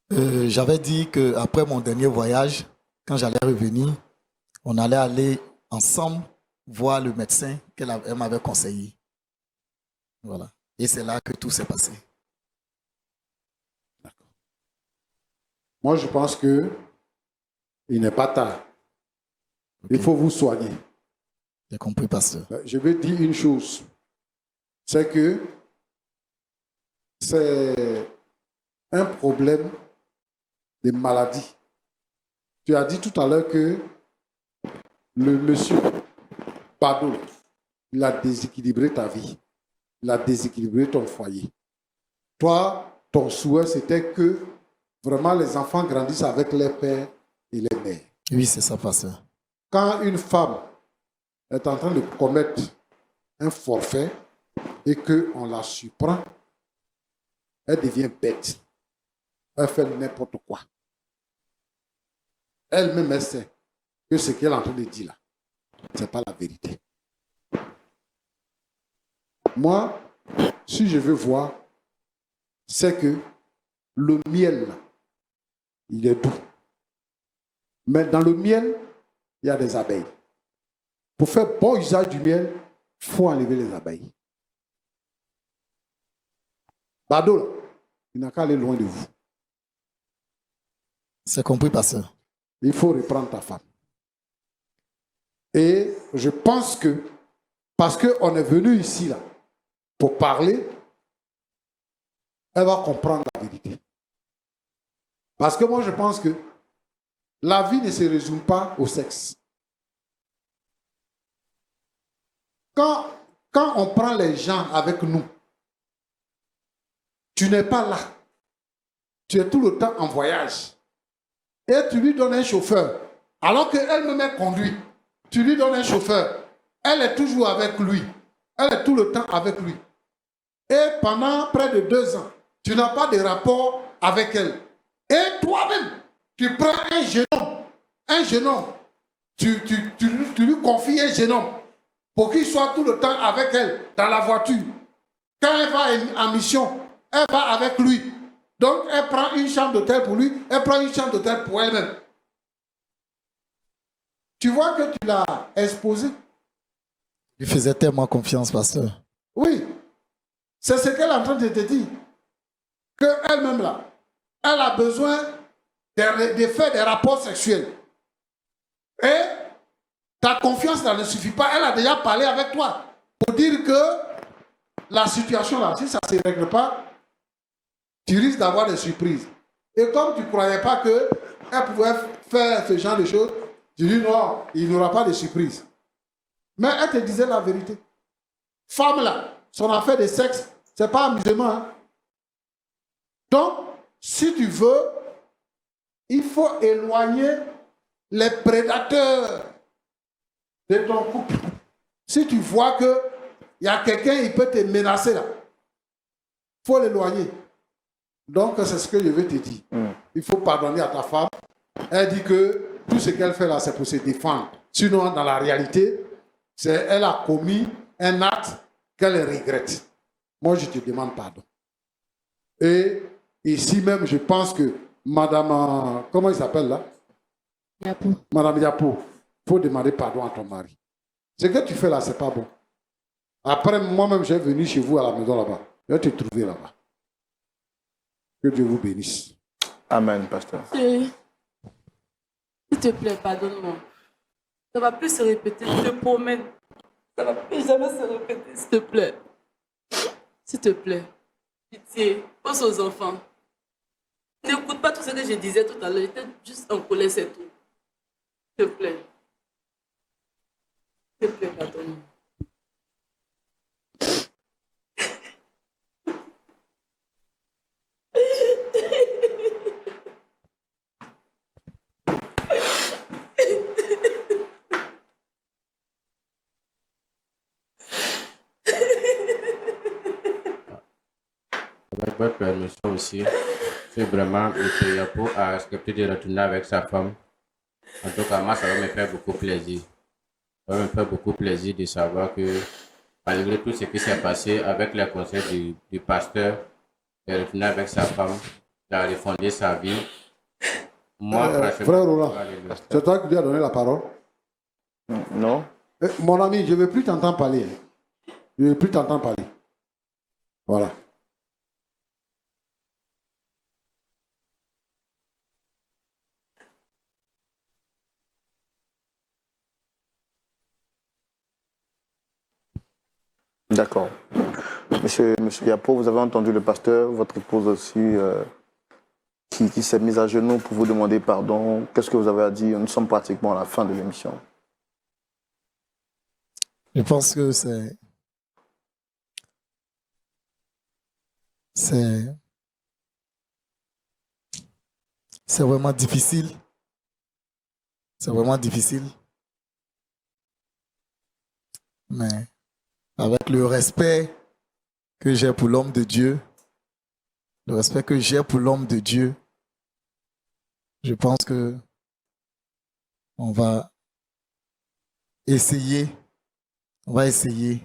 J'avais dit qu'après mon dernier voyage, quand j'allais revenir, on allait aller ensemble voir le médecin qu'elle m'avait conseillé. Voilà. Et c'est là que tout s'est passé. D'accord. Moi, je pense que il n'est pas tard. Okay. Il faut vous soigner. J'ai compris, pasteur. Je vais dire une chose. c'est que c'est un problème de maladie. Tu as dit tout à l'heure que le monsieur Bado, il a déséquilibré ta vie. Il a déséquilibré ton foyer. Toi, ton souhait, c'était que vraiment les enfants grandissent avec les pères et les mères. Oui, c'est ça, pasteur. Quand une femme est en train de commettre un forfait et qu'on la surprend, elle devient bête. Elle fait n'importe quoi. Elle-même, elle sait que ce qu'elle est en train de dire là, ce n'est pas la vérité. Moi, si je veux voir, c'est que le miel, là, il est doux. Mais dans le miel, il y a des abeilles. Pour faire bon usage du miel, il faut enlever les abeilles. Bado, là, il n'a qu'à aller loin de vous. C'est compris, pasteur. Il faut reprendre ta femme. Et je pense que, parce qu'on est venu ici, là, pour parler, elle va comprendre la vérité. Parce que moi, je pense que la vie ne se résume pas au sexe. Quand on prend les gens avec nous, tu n'es pas là. Tu es tout le temps en voyage. Et tu lui donnes un chauffeur. Alors qu'elle-même est conduite, tu lui donnes un chauffeur. Elle est toujours avec lui. Elle est tout le temps avec lui. Et pendant près de 2 ans, tu n'as pas de rapport avec elle. Et toi-même, tu prends un jeune homme, tu lui confies un jeune homme pour qu'il soit tout le temps avec elle dans la voiture. Quand elle va en mission, elle va avec lui. Donc, elle prend une chambre d'hôtel pour lui, elle prend une chambre d'hôtel pour elle-même. Tu vois que tu l'as exposé. Il faisait tellement confiance, pasteur. Oui. C'est ce qu'elle est en train de te dire. Qu'elle-même, là, elle a besoin de faire des rapports sexuels. Et ta confiance, là, ne suffit pas. Elle a déjà parlé avec toi pour dire que la situation, là, si ça ne se règle pas, tu risques d'avoir des surprises. Et comme tu ne croyais pas qu'elle pouvait faire ce genre de choses, tu dis non, il n'y aura pas de surprise. Mais elle te disait la vérité. Femme là, son affaire de sexe, ce n'est pas amusement. Hein? Donc, si tu veux, il faut éloigner les prédateurs de ton couple. Si tu vois qu'il y a quelqu'un qui peut te menacer là, il faut l'éloigner. Donc, c'est ce que je vais te dire. Il faut pardonner à ta femme. Elle dit que tout ce qu'elle fait là, c'est pour se défendre. Sinon, dans la réalité, elle a commis un acte qu'elle regrette. Moi, je te demande pardon. Et ici même, je pense que Madame, comment il s'appelle là? Yapo. Madame Yapo, il faut demander pardon à ton mari. Ce que tu fais là, c'est pas bon. Après, moi-même, j'ai venu chez vous à la maison là-bas. Je vais te trouver là-bas. Que Dieu vous bénisse. Amen, pasteur. S'il te plaît, pardonne-moi. Ça va plus se répéter, je te promets. Ça va plus jamais se répéter, s'il te plaît. S'il te plaît. Pitié, pense aux enfants. N'écoute pas tout ce que je disais tout à l'heure. J'étais juste en colère, c'est tout. S'il te plaît. S'il te plaît, pardonne-moi. Avec votre permission aussi, si vraiment M. Yapo a accepté de retourner avec sa femme, en tout cas, moi, ça va me faire beaucoup plaisir. Ça va me faire beaucoup plaisir de savoir que, malgré tout ce qui s'est passé, avec les conseils du pasteur, il est retourné avec sa femme, il a refondé sa vie. Moi, franchement, frère Roland, c'est toi qui lui as donné la parole? Non. Mon ami, je ne veux plus t'entendre parler. Je ne veux plus t'entendre parler. Voilà. D'accord. Monsieur Yapo, vous avez entendu le pasteur, votre épouse aussi, qui s'est mise à genoux pour vous demander pardon. Qu'est-ce que vous avez à dire? Nous sommes pratiquement à la fin de l'émission. Je pense que c'est vraiment difficile. C'est vraiment difficile. Mais avec le respect que j'ai pour l'homme de Dieu, le respect que j'ai pour l'homme de Dieu, je pense que on va essayer. On va essayer.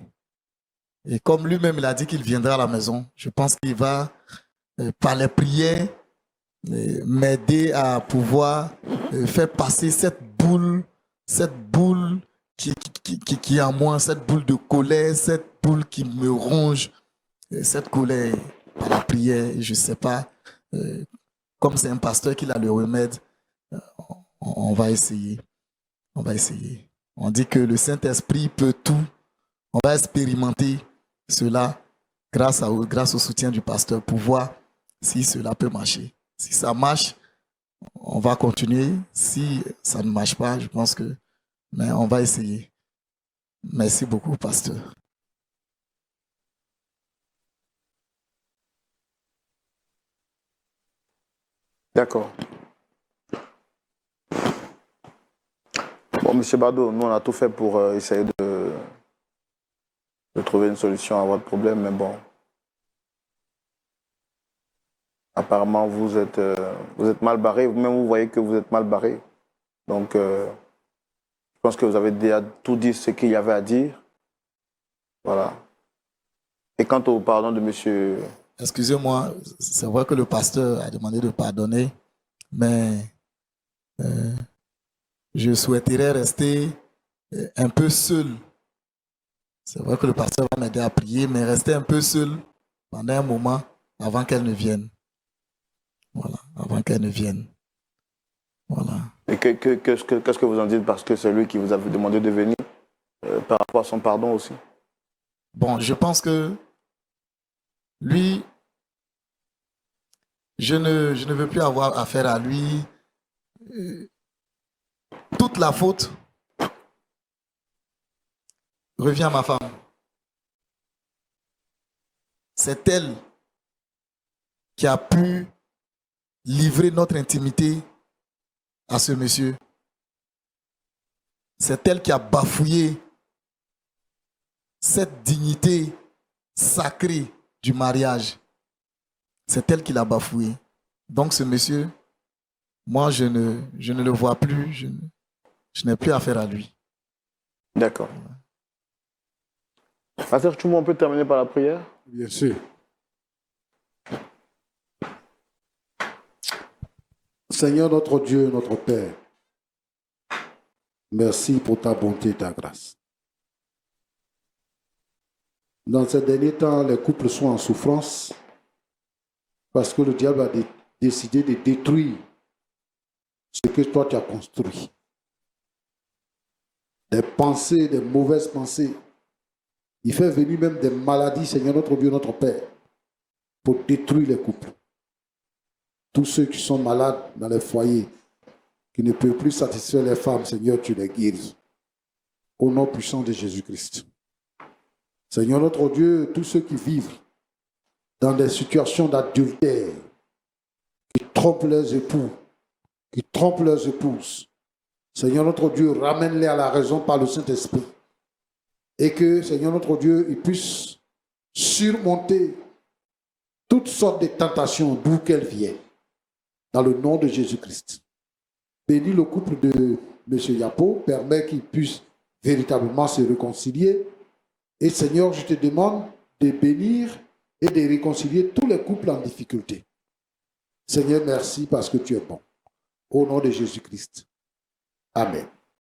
Et comme lui-même, il a dit qu'il viendra à la maison, je pense qu'il va, par les prières, m'aider à pouvoir faire passer cette boule qui est en moi, cette boule de colère, cette boule qui me ronge, cette colère par la prière. Je ne sais pas, comme c'est un pasteur qui a le remède, on va essayer. On va essayer. On dit que le Saint-Esprit peut tout. On va expérimenter cela grâce au soutien du pasteur pour voir si cela peut marcher. Si ça marche, on va continuer. Si ça ne marche pas, je pense que... Mais on va essayer. Merci beaucoup, pasteur. D'accord. Bon, Monsieur Bado, nous on a tout fait pour essayer de trouver une solution à votre problème, mais bon. Apparemment, vous êtes mal barré, vous-même vous voyez que vous êtes mal barré. Donc, je pense que vous avez déjà tout dit ce qu'il y avait à dire. Voilà. Et quant au pardon de monsieur... Excusez-moi, c'est vrai que le pasteur a demandé de pardonner, mais je souhaiterais rester un peu seul. C'est vrai que le pasteur va m'aider à prier, mais rester un peu seul pendant un moment avant qu'elle ne vienne. Voilà, avant qu'elle ne vienne. Voilà. Et qu'est-ce que vous en dites parce que c'est lui qui vous a demandé de venir par rapport à son pardon aussi? Bon, je pense que lui, je ne veux plus avoir affaire à lui. Toute la faute revient à ma femme. C'est elle qui a pu livrer notre intimité à ce monsieur. C'est elle qui a bafouillé cette dignité sacrée du mariage. C'est elle qui l'a bafoué. Donc ce monsieur, moi je ne le vois plus, je n'ai plus affaire à lui. D'accord. Pasteur Choumou, on peut terminer par la prière? Bien sûr. Seigneur notre Dieu, notre Père, merci pour ta bonté et ta grâce. Dans ces derniers temps, les couples sont en souffrance parce que le diable a décidé de détruire ce que toi tu as construit. Des pensées, des mauvaises pensées. Il fait venir même des maladies, Seigneur notre Dieu, notre Père, pour détruire les couples. Tous ceux qui sont malades dans les foyers, qui ne peuvent plus satisfaire les femmes, Seigneur, tu les guéris. Au nom puissant de Jésus-Christ. Seigneur notre Dieu, tous ceux qui vivent dans des situations d'adultère, qui trompent leurs époux, qui trompent leurs épouses, Seigneur notre Dieu, ramène-les à la raison par le Saint-Esprit. Et que, Seigneur notre Dieu, ils puissent surmonter toutes sortes de tentations d'où qu'elles viennent. Dans le nom de Jésus-Christ. Bénis le couple de M. Yapo, permets qu'ils puissent véritablement se réconcilier. Et Seigneur, je te demande de bénir et de réconcilier tous les couples en difficulté. Seigneur, merci parce que tu es bon. Au nom de Jésus-Christ. Amen.